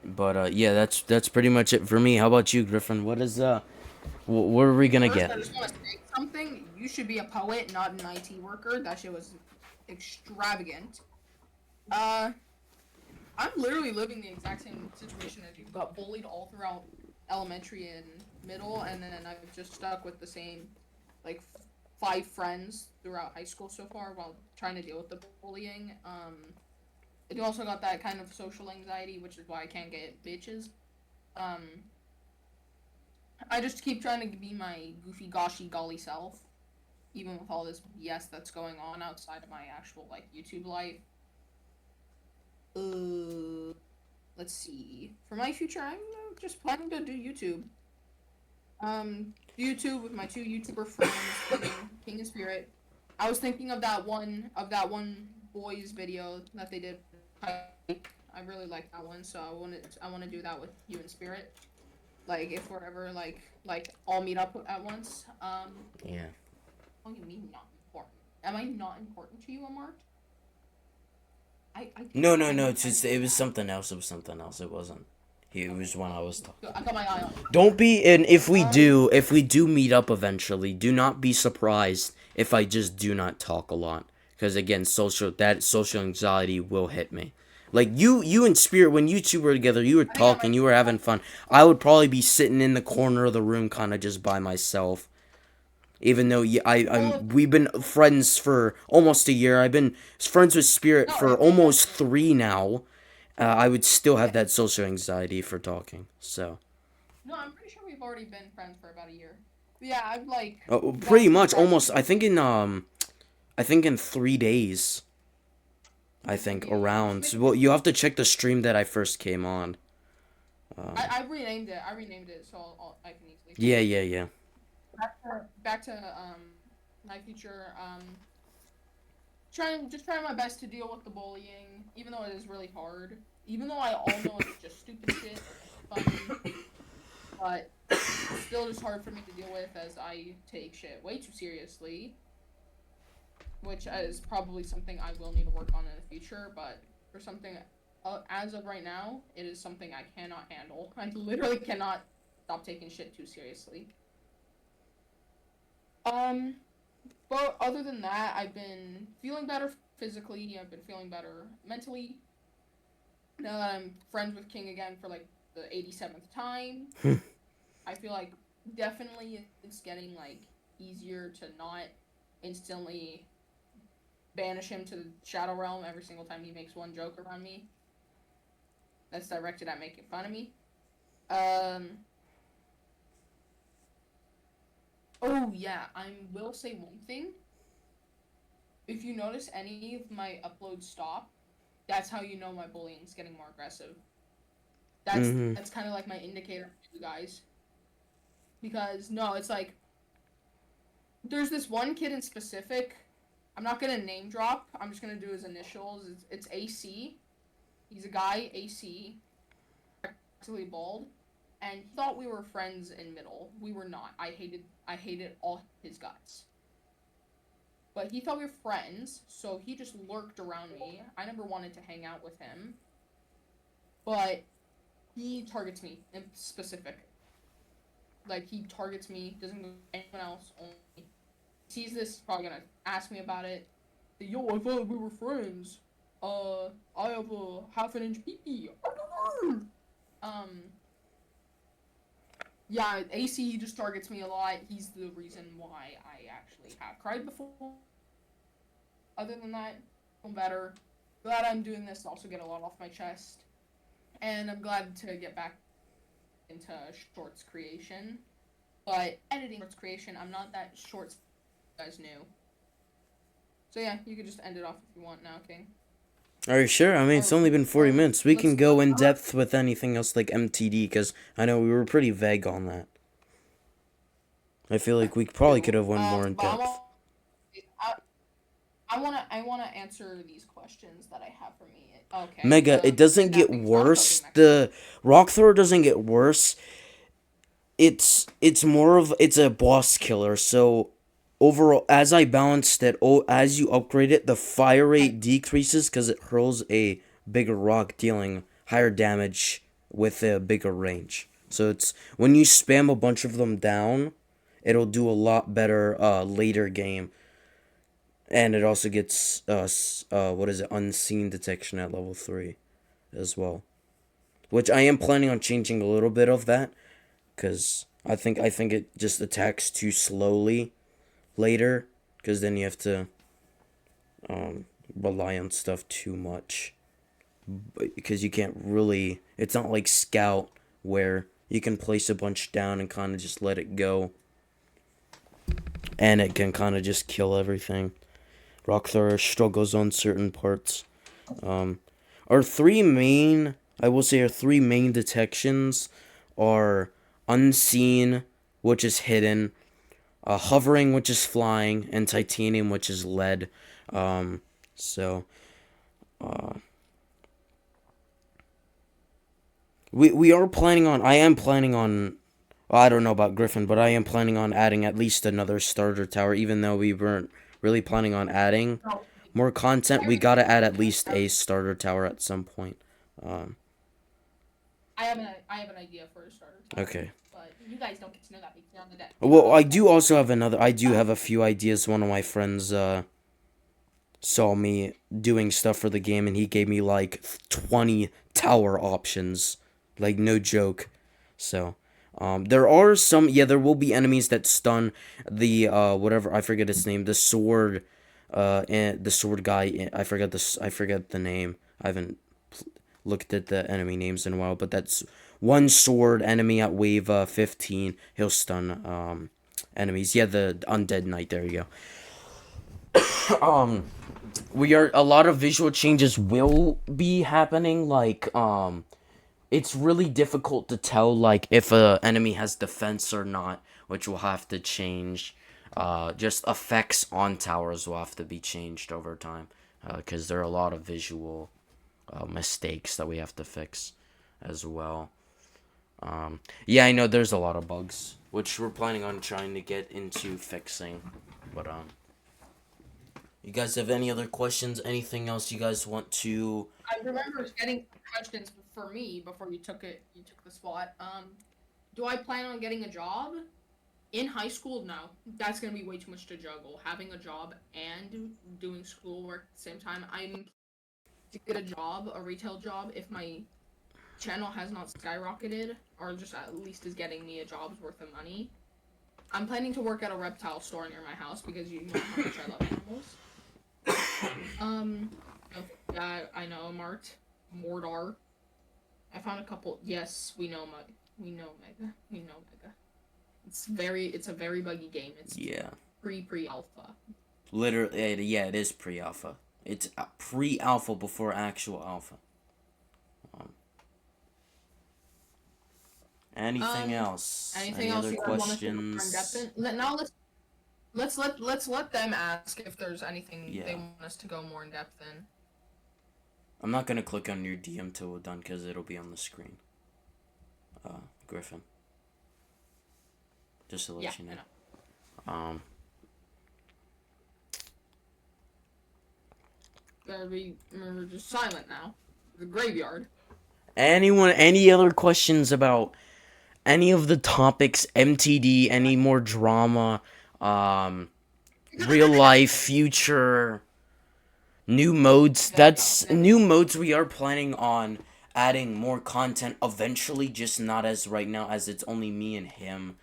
but yeah, that's pretty much it for me. How about you, Griffin? What are we gonna First, get? I just want to say something. You should be a poet, not an IT worker. That shit was extravagant. Uh, I'm literally living the exact same situation as you. Got bullied all throughout elementary and middle, and then I've just stuck with the same, like, 5 friends throughout high school so far while trying to deal with the bullying. I also got that kind of social anxiety, which is why I can't get bitches. Um, I just keep trying to be my goofy, goshy, golly self, even with all this BS that's going on outside of my actual, like, YouTube life. Let's see. For my future, I'm just planning to do YouTube. YouTube with my 2 YouTuber friends, King and Spirit. I was thinking of that one boys video that they did. I really like that one, so I want to do that with you and Spirit. Like, if we're ever like all meet up at once. Yeah. What do you mean not important? Am I not important to you, Amart? No. It was something else. It was something else. It wasn't. It was when I was talking. I got my eye on. Don't be, and if we do meet up eventually, do not be surprised if I just do not talk a lot. Because again, social anxiety will hit me. Like you and Spirit, when you two were together, you were talking, you were having fun. I would probably be sitting in the corner of the room, kind of just by myself. Even though we've been friends for almost a year. I've been friends with Spirit for almost 3 now. I would still have that social anxiety for talking. So. No, I'm pretty sure we've already been friends for about a year. But yeah, I've like. Pretty much, almost. I think in 3 days. I think around. Well, you have to check the stream that I first came on. I renamed it. So I can easily. Yeah. Back to my future. Trying my best to deal with the bullying, even though it is really hard. Even though I all know it's just stupid shit, funny, but it's still just hard for me to deal with, as I take shit way too seriously. Which is probably something I will need to work on in the future, but for something as of right now, it is something I cannot handle. I literally cannot stop taking shit too seriously. But other than that, I've been feeling better physically. I've been feeling better mentally. Now that I'm friends with King again for like the 87th time, I feel like definitely it's getting like easier to not instantly banish him to the Shadow Realm every single time he makes one joke around me. That's directed at making fun of me. Oh yeah, I will say one thing. If you notice any of my uploads stop, that's how you know my bullying's getting more aggressive. That's kind of like my indicator for you guys. Because no, it's like there's this one kid in specific. I'm not gonna name drop. I'm just gonna do his initials. It's AC. He's a guy, AC, practically bald, and he thought we were friends in middle. We were not. I hated all his guts. But he thought we were friends, so he just lurked around me. I never wanted to hang out with him. But he targets me in specific. Like, he targets me, doesn't go to anyone else, only me. Sees this, probably gonna ask me about it. Yo, I thought we were friends. I have a half-an-inch pee-pee. Yeah, AC just targets me a lot. He's the reason why I actually have cried before. Other than that, I'm better. Glad I'm doing this to also get a lot off my chest. And I'm glad to get back into shorts creation. But editing shorts creation, I'm not that shorts you guys knew. So yeah, you could just end it off if you want now, King. Are you sure? I mean, it's only been 40 minutes. We can go in depth with anything else like MTD, because I know we were pretty vague on that. I feel like we probably could have went more in depth. I wanna answer these questions that I have for me. Okay. Mega, it doesn't get worse. The rock thrower doesn't get worse. It's more of a boss killer. So overall, as I balanced it, as you upgrade it, the fire rate decreases because it hurls a bigger rock, dealing higher damage with a bigger range. So it's when you spam a bunch of them down, it'll do a lot better later game. And it also gets unseen detection at level 3 as well. Which I am planning on changing a little bit of that, because I think it just attacks too slowly later, because then you have to rely on stuff too much. Because you can't really, it's not like Scout where you can place a bunch down and kind of just let it go. And it can kind of just kill everything. Rock thrower struggles on certain parts. Our three main detections are unseen, which is hidden, hovering, which is flying, and titanium, which is lead. I am planning on, well, I don't know about Griffin, but I am planning on adding at least another starter tower, even though we weren't really planning on adding more content. We gotta add at least a starter tower at some point. I have an idea for a starter tower. Okay. But you guys don't get to know that because you're on the deck. Well, I do have a few ideas. One of my friends saw me doing stuff for the game, and he gave me like 20 tower options. Like, no joke. So, there are some, there will be enemies that stun the, whatever, I forget its name, the sword, and the sword guy, I forget the name. I haven't looked at the enemy names in a while, but that's one sword enemy at wave, 15. He'll stun, enemies. Yeah, the undead knight, there you go. A lot of visual changes will be happening, like, it's really difficult to tell, like, if a enemy has defense or not, which will have to change. Just effects on towers will have to be changed over time, because there are a lot of visual mistakes that we have to fix as well. I know there's a lot of bugs, which we're planning on trying to get into fixing, but, you guys have any other questions? Anything else you guys want to... I remember getting questions for me before you took the spot. Do I plan on getting a job? In high school, no. That's gonna be way too much to juggle. Having a job and doing schoolwork at the same time. I'm to get a job, a retail job, if my channel has not skyrocketed, or just at least is getting me a job's worth of money. I'm planning to work at a reptile store near my house because you know how much I love animals. Yeah, I know, Mordar. I found a couple. Yes, we know Mega. It's a very buggy game. It's Yeah. pre-alpha. Literally, yeah, it is pre-alpha. It's pre-alpha before actual alpha. Anything else? Anything Any else other you guys want us to go more in depth questions? in? Now let's let them ask if there's anything Yeah. they want us to go more in depth in. I'm not gonna click on your DM till we're done because it'll be on the screen. Griffin. Just to let Yeah, you know. I know. We're just silent now. The graveyard. Any other questions about any of the topics, MTD, any more drama, real life, future, new modes? That's new modes. We are planning on adding more content eventually, just not as right now, as it's only me and him.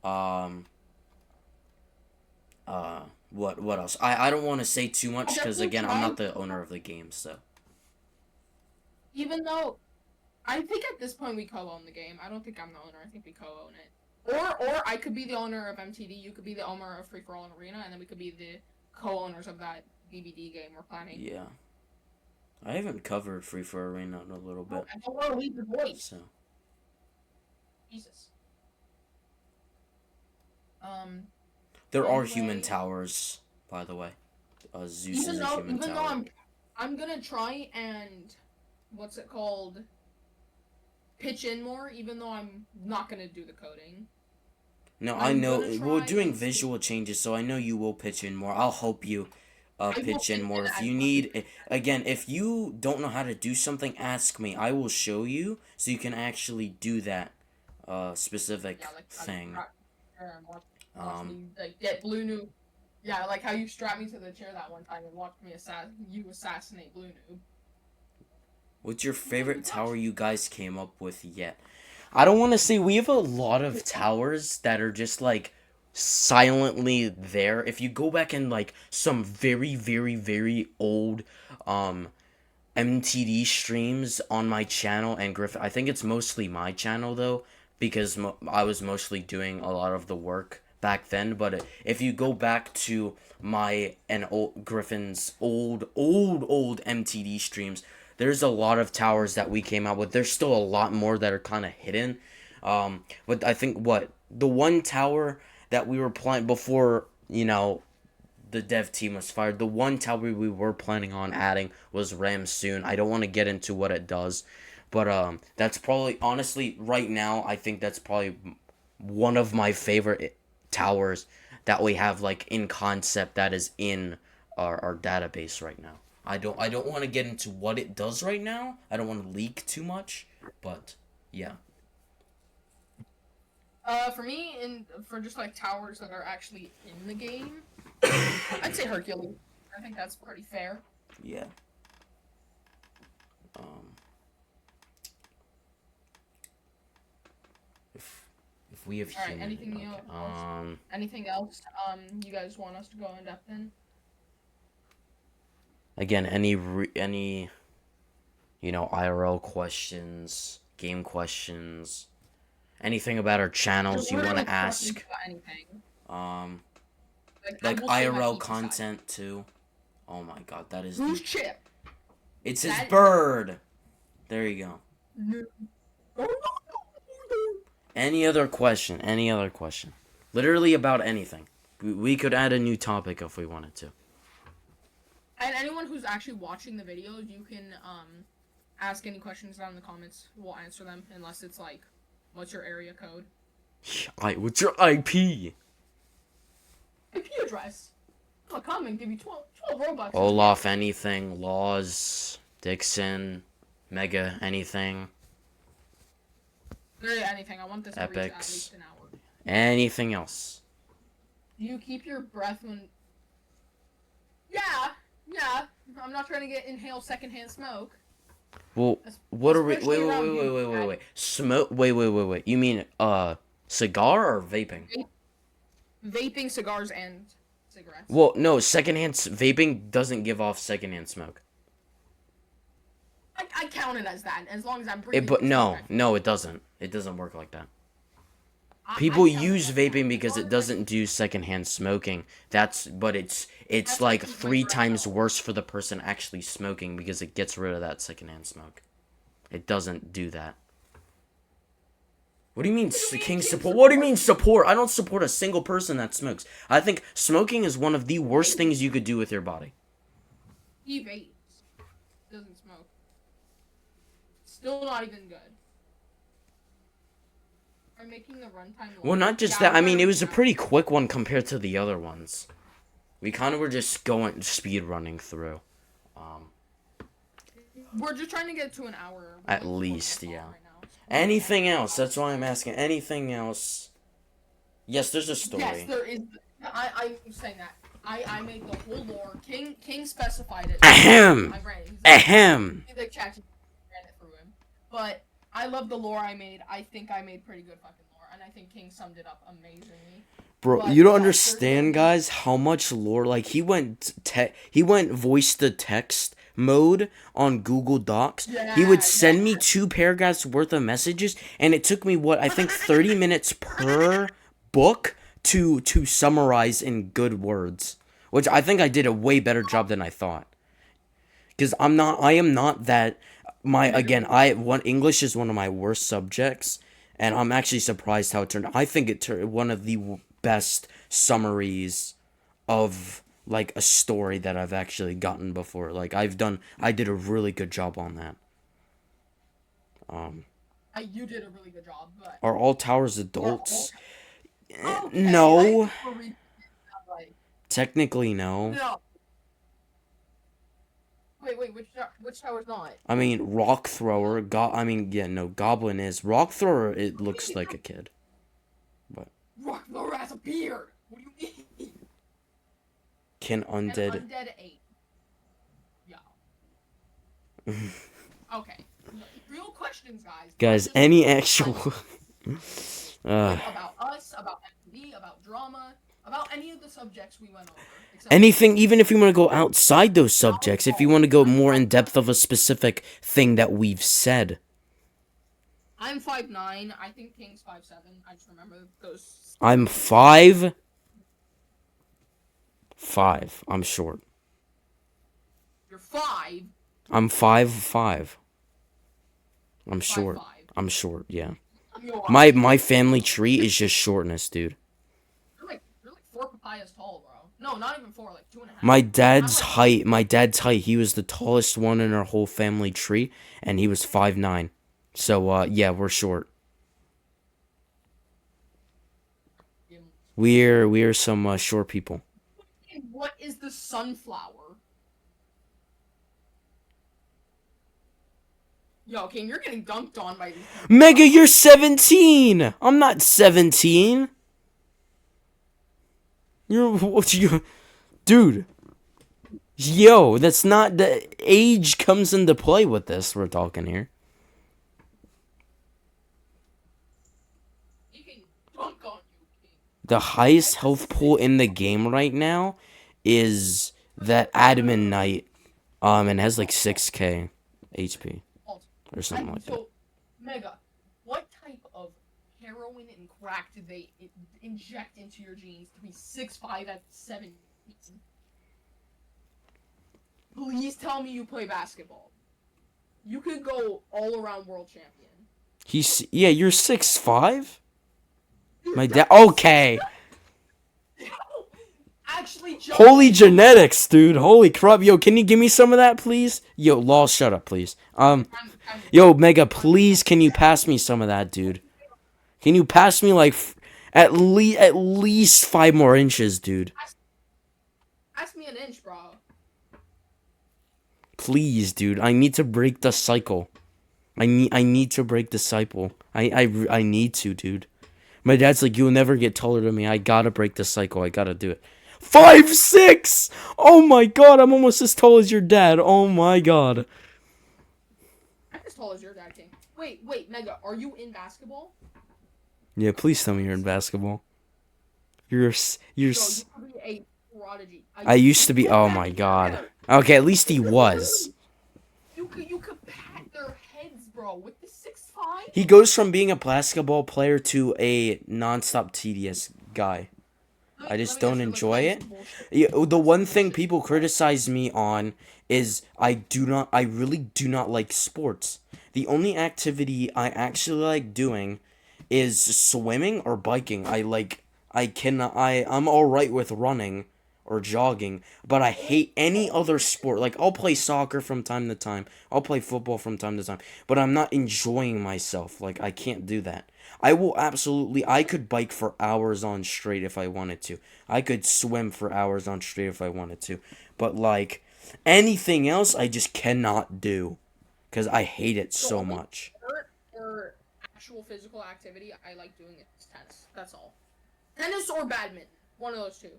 What else? I don't want to say too much because again, I'm not the owner of the game, so. Even though I think at this point we co-own the game. I don't think I'm the owner. I think we co-own it. Or I could be the owner of MTD. You could be the owner of Free For All and Arena, and then we could be the co-owners of that DVD game we're planning. Yeah. I haven't covered Free For Arena in a little bit. I don't want to leave the voice. So. Jesus. There are human towers, by the way. Zeus is a human tower. Even though I'm gonna try and what's it called? Pitch in more, even though I'm not gonna do the coding. No, I know we're doing visual changes, so I know you will pitch in more. I'll help you pitch in more if you need. Again, if you don't know how to do something, ask me. I will show you so you can actually do that specific thing. Like get Blue Noob. Yeah, like how you strapped me to the chair that one time and watched me assassinate Blue Noob. What's your favorite tower you guys came up with yet? I don't want to say we have a lot of towers that are just like silently there. If you go back in like some very, very, very old MTD streams on my channel and Griffin, I think it's mostly my channel though, because I was mostly doing a lot of the work back then. But if you go back to Griffin's old MTD streams, there's a lot of towers that we came out with. There's still a lot more that are kind of hidden. But I think the one tower that we were planning before, the dev team was fired, the one tower we were planning on adding was Ramsoon. I don't want to get into what it does, but that's probably, honestly, right now, I think that's probably one of my favorite towers that we have, like, in concept that is in our database right now. I don't want to get into what it does right now. I don't want to leak too much, but yeah. For me, for just like towers that are actually in the game, I'd say Hercules. I think that's pretty fair. Yeah. If we have human, anything else? Anything else? You guys want us to go in depth in? Again, any IRL questions, game questions, anything about our channels you want to ask. Like IRL content too. Oh my god, that is Who's Chip? It's his bird. There you go. No. Any other question? Literally about anything. We could add a new topic if we wanted to. And anyone who's actually watching the videos, you can ask any questions down in the comments. We'll answer them, unless it's like, what's your area code? What's your IP? IP address. I'll come and give you 12 Robux. Olaf, anything. Laws, Dixon, Mega, anything. Literally anything. I want this to reach at least an hour. Anything else? Do you keep your breath when... Yeah. I'm not trying to inhale secondhand smoke. Well, what are we... Wait. Smoke... Wait. You mean, cigar or vaping? vaping, cigars, and cigarettes. Well, no, vaping doesn't give off secondhand smoke. I count it as that, as long as I'm breathing. But the smoke, no, it doesn't. It doesn't work like that. I People count it use as that. vaping As because long it as doesn't do secondhand smoking. It's That's like like 3 my times breath. worse for the person actually smoking because it gets rid of that secondhand smoke. It doesn't do that. What do you mean, King support? What do you mean support? I don't support a single person that smokes. I think smoking is one of the worst things you could do with your body. He vapes. Doesn't smoke. Still not even good. Are making the runtime long? Well, not just Yeah, that. I mean, it was a yeah. pretty quick one compared to the other ones. We kind of were just going speed running through. We're just trying to get to an hour. We're At like 4 least, minutes yeah. long right now. Anything else? That's why I'm asking. Anything else? Yes, there's a story. Yes, there is. I'm saying that. I made the whole lore. King specified it. Ahem. I ran it. Ahem. The chat just ran it through him. But I love the lore I made. I think I made pretty good fucking lore, and I think King summed it up amazingly. Bro, But you don't yeah, understand, guys, how much lore. Like he went voice to text mode on Google Docs. He would send me 2 paragraphs worth of messages, and it took me I think 30 minutes per book to summarize in good words, which I think I did a way better job than I thought. Because I am not that. English is one of my worst subjects, and I'm actually surprised how it turned. I think it turned one of the best summaries of like a story that I've actually gotten before. Like I did a really good job on that. You did a really good job, but Are all towers adults? okay, No. Like, Technically, no. no. Wait, which tower's not? I mean, rock thrower. Goblin is rock thrower. It looks like a kid. Rock thrower has a beard. What do you mean? Can An undead? undead 8. Yeah. Okay. Real questions, guys. Guys, any actual. About us, about FTV, about drama, about any of the subjects we went over. Anything, even if you want to go outside those subjects, if you want to go more in depth of a specific thing that we've said. I'm 5'9". I think King's 5'7". I just remember those. I'm 5'5". I'm short. You're 5. I'm 5'5". I'm short. 5'5". I'm short, yeah. You are. My family tree is just shortness, dude. You're like 4 papayas tall, bro. No, not even 4, like 2.5. My dad's height, he was the tallest one in our whole family tree, and he was 5'9". So, yeah, we're short. We're some short people. What is the sunflower? Yo, King, you're getting dunked on by these people. Mega, you're 17. I'm not 17. Dude. Yo, that's not the age comes into play with this. We're talking here. He can dunk on you, King. The highest health pool in the game right now is that admin knight. And has like 6k HP or something like that. So, Mega, what type of heroin and crack did they inject into your genes to be 6'5" at 7? Please tell me you play basketball. You could go all-around world champion. You're 6'5"? My dad. Okay. Actually, Holy genetics, dude. Holy crap. Yo, can you give me some of that, please? Yo, Law, shut up, please. Yo, Mega, please, can you pass me some of that, dude? Can you pass me, like, at least 5 more inches, dude? Pass me an inch, bro. Please, dude. I need to break the cycle. I need to break the cycle. I need to, dude. My dad's like, you'll never get taller than me. I gotta break the cycle. I gotta do it. 5'6". Oh my god, I'm almost as tall as your dad. Oh my god. I'm as tall as your dad, King. Wait, Mega, are you in basketball? Yeah, please tell me you're in basketball. You're Bro, you could be a prodigy. I used to be. Oh my god. Okay, at least he was. You could pat their heads, bro, with the 6'5". He goes from being a basketball player to a non-stop tedious guy. I just don't enjoy it. Yeah, the one thing people criticize me on is I really do not like sports. The only activity I actually like doing is swimming or biking. I'm alright with running or jogging, but I hate any other sport. Like, I'll play soccer from time to time. I'll play football from time to time, but I'm not enjoying myself. Like, I can't do that. I could bike for hours on straight if I wanted to. I could swim for hours on straight if I wanted to. But, like, anything else, I just cannot do. Because I hate it so much. Or actual physical activity I like doing is tennis. That's all. Tennis or badminton. One of those two.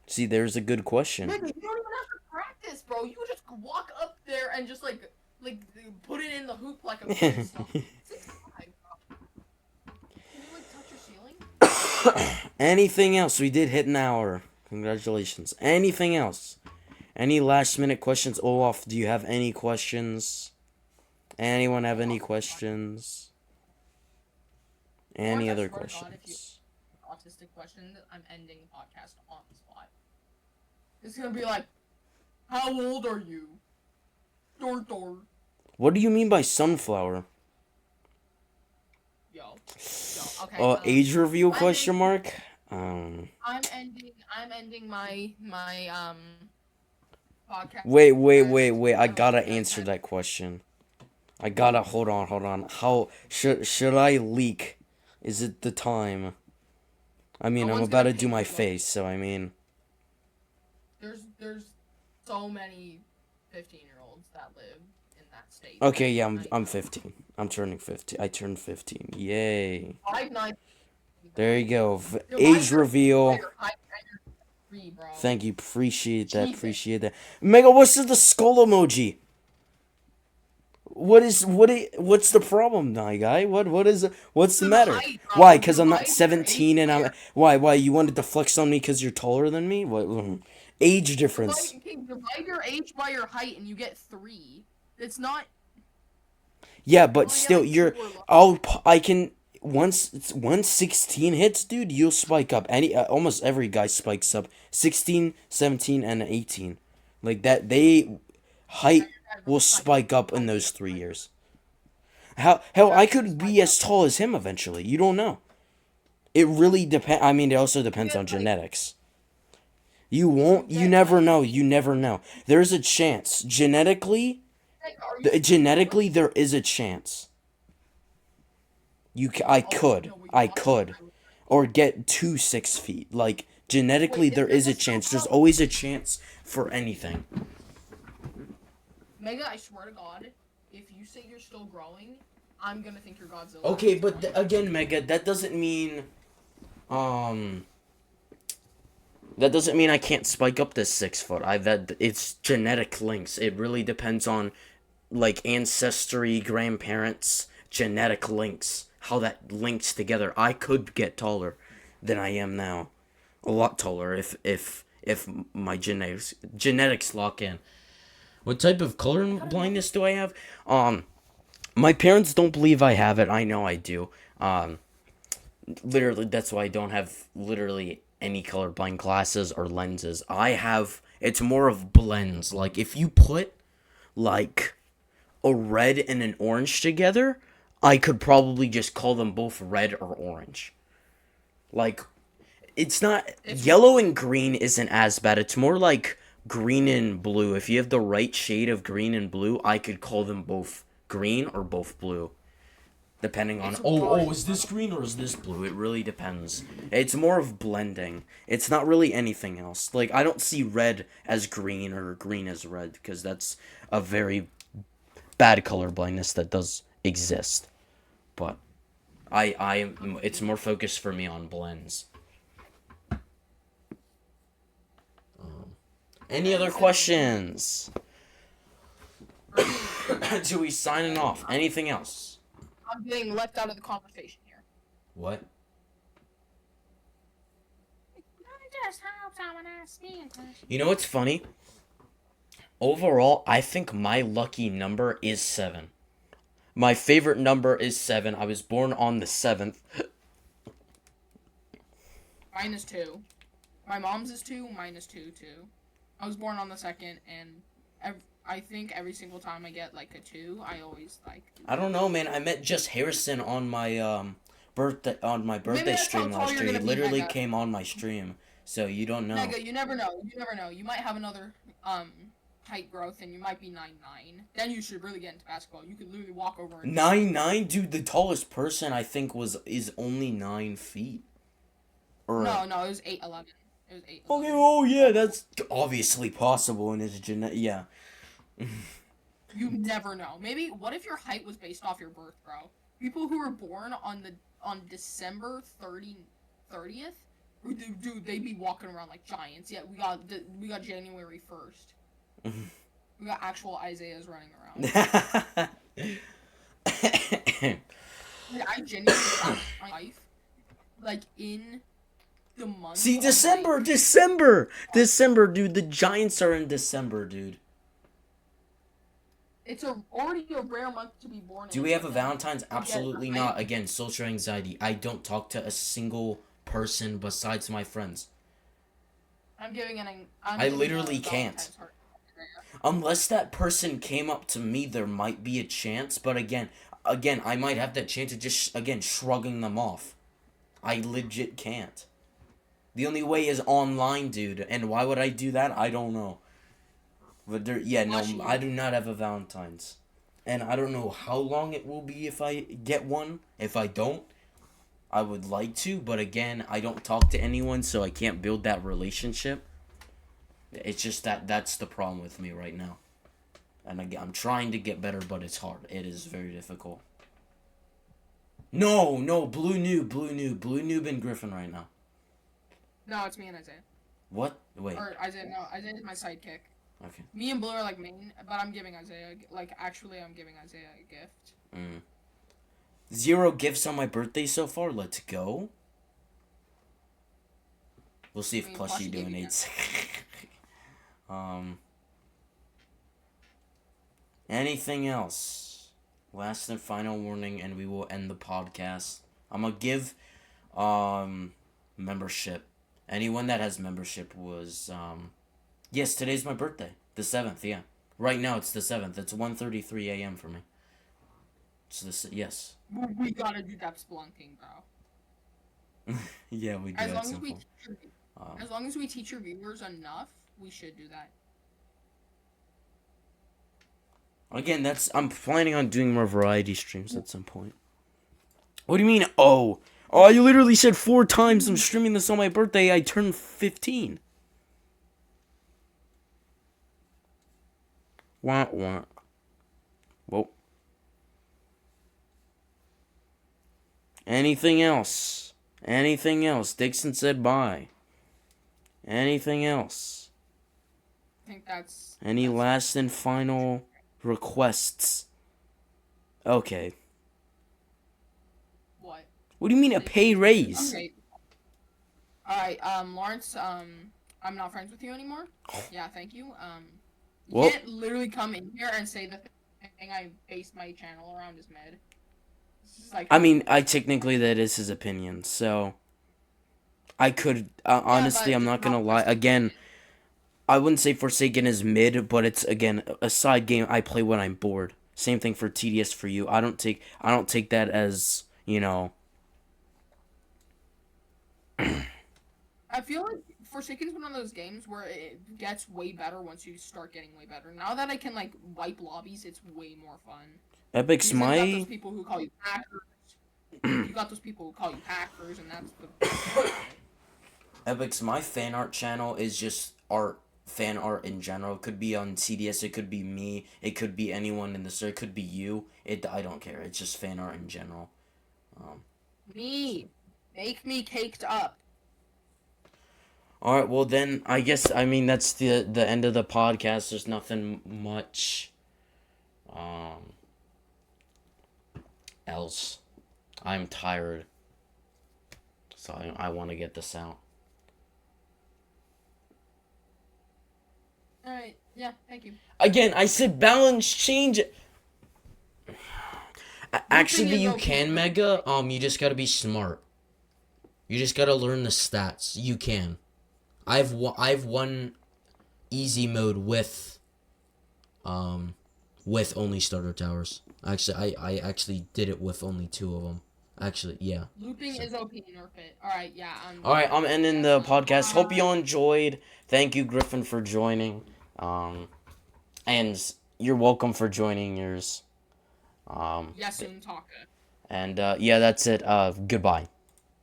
See, there's a good question. Nigga, you don't even have to practice, bro. You just walk up there and just, like put it in the hoop like a kid stuff. 6'5", bro. Can you, like, touch your ceiling? Anything else? We did hit an hour. Congratulations. Anything else? Any last minute questions? Olaf, do you have any questions? Anyone have any questions? Any other questions? Autistic questions, I'm ending the podcast on the spot. It's gonna be like, how old are you? Door. What do you mean by sunflower? Yo, okay. Age reveal question mark? I'm ending my podcast. Wait. I gotta answer that question. Hold on. How should I leak? Is it the time? I mean, I'm about to do my face, so I mean. There's so many 15-year-olds that live in that state. Okay, yeah, I'm 15. I'm turning 15. I turned 15. Yay. 5'9". There you go. Age reveal. Bro. Thank you. Appreciate that. Jesus. Appreciate that. Mega, what's the skull emoji? What's the problem, my guy? What's the matter? Height, Why? Because I'm not Divide your 17 and I'm why you wanted to flex on me because you're taller than me? What age difference? Divide your age by your height and you get 3. It's not. Yeah, but still, like I can once 16 hits, dude, you'll spike up. Almost every guy spikes up 16, 17, and 18. Like that, height will spike up in those 3 years. Hell, I could be as tall as him eventually. You don't know. It really depends. I mean, it also depends on genetics. You never know. There's a chance. Genetically, there is a chance. I could. Or get to 6 feet. Like, genetically, there is a chance. There's always a chance for anything. Mega, I swear to God, if you say you're still growing, I'm gonna think you're Godzilla. Okay, but again, Mega, that doesn't mean I can't spike up to 6 foot. It's genetic links. It really depends on, like, ancestry, grandparents, genetic links, how that links together. I could get taller than I am now, a lot taller if my genetics lock in. What type of color blindness do I have? My parents don't believe I have it. I know I do. Literally, that's why I don't have literally any colorblind glasses or lenses. It's more of blends. Like, if you put, like, a red and an orange together, I could probably just call them both red or orange. Like, yellow and green isn't as bad. It's more like green and blue. If you have the right shade of green and blue, I could call them both green or both blue. Depending on, is this green or is this blue? It really depends. It's more of blending. It's not really anything else. Like, I don't see red as green or green as red, because that's a very bad color blindness that does exist. But it's more focused for me on blends. Any other questions? Do we signing off? Anything else? I'm getting left out of the conversation here. What? just hope someone asks me a question. You know what's funny? Overall, I think my lucky number is 7. My favorite number is 7. I was born on the 7th. Mine is 2. My mom's is 2. Mine is 2 too. I was born on the 2nd, and I think every single time I get like a 2, I always like. I don't know, man. I met Just Harrison on my birthday that's stream how tall last you're year. He gonna be, literally Mega. came on my stream, so you don't know. Mega, you never know. You never know. You might have another height growth, and you might be 9'9". Then you should really get into basketball. You could literally walk over and 9'9", dude. The tallest person I think is only 9 feet. Or No, it was 8'11". It was 8'11". okay, oh yeah, that's obviously possible in his yeah. You never know. Maybe what if your height was based off your birth, bro? People who were born on December 30th, dude, they be walking around like giants. Yeah, we got January 1st. We got actual Isaiahs running around. Like, I genuinely thought my life, like in the month. See, of, December, like, December, dude. The Giants are in December, dude. It's already a rare month to be born in. Do we have a but then Valentine's? again, Absolutely not. Again, social anxiety. I don't talk to a single person besides my friends. I'm giving I literally can't. Unless that person came up to me, there might be a chance. But again, I might have that chance of just, shrugging them off. I legit can't. The only way is online, dude. And why would I do that? I don't know. But no, I do not have a Valentine's. And I don't know how long it will be if I get one. If I don't, I would like to. But again, I don't talk to anyone, so I can't build that relationship. It's just that's the problem with me right now. And again, I'm trying to get better, but it's hard. It is very difficult. No, Blue Noob and Griffin right now. No, it's me and Isaiah. What? Wait. Or Isaiah is my sidekick. Okay. Me and Blue are like main, but I'm giving Isaiah, I'm giving Isaiah a gift. 0 gifts on my birthday so far. Let's go. We'll see if Plushie donates. Anything else? Last and final warning, and we will end the podcast. I'm gonna give membership. Anyone that has membership was yes, today's my birthday. The 7th, yeah. Right now it's the 7th. It's 1:33 a.m. for me. So yes. We gotta do that splunking, bro. Yeah, we do. As long as we teach your viewers enough, we should do that. Again, I'm planning on doing more variety streams at some point. What do you mean, oh? Oh, you literally said 4 times I'm streaming this on my birthday. I turned 15. Wah, wah. Whoa. Anything else? Anything else? Dixon said bye. Anything else? I think that's... Any last and final requests? Okay. What? What do you mean a pay raise? Okay. Alright, Lawrence, I'm not friends with you anymore. Yeah, thank you. You Well, can't literally come in here and say the thing I based my channel around is mid. It's just like... I mean, technically that is his opinion, so... I could, honestly, I'm not gonna lie. Again, I wouldn't say Forsaken is mid, but it's, again, a side game I play when I'm bored. Same thing for TDS for you. I don't take that as, you know... I feel like Forsaken is one of those games where it gets way better once you start getting way better. Now that I can, like, wipe lobbies, it's way more fun. Epic's You got my... those people who call you hackers. You got those people who call you hackers, and that's the... Epic's my fan art channel is just fan art in general. It could be on CDS, it could be me, it could be anyone in the server, it could be you. I don't care. It's just fan art in general. Me. Make me caked up. Alright, well then, I mean, that's the end of the podcast. There's nothing much, else. I'm tired. So I want to get this out. Alright, yeah, thank you. Again, I said balance change. Actually, is you okay, can, looping. Mega. You just gotta be smart. You just gotta learn the stats. You can. I've won easy mode with only starter towers. Actually, I actually did it with only 2 of them. Actually, yeah. Looping is OP, nerf it. Alright, yeah, Alright, I'm ending the podcast. Hope you Bye. all enjoyed. Thank you, Griffin, for joining. And you're welcome for joining yours. Yasun Taka. And yeah, that's it. Goodbye.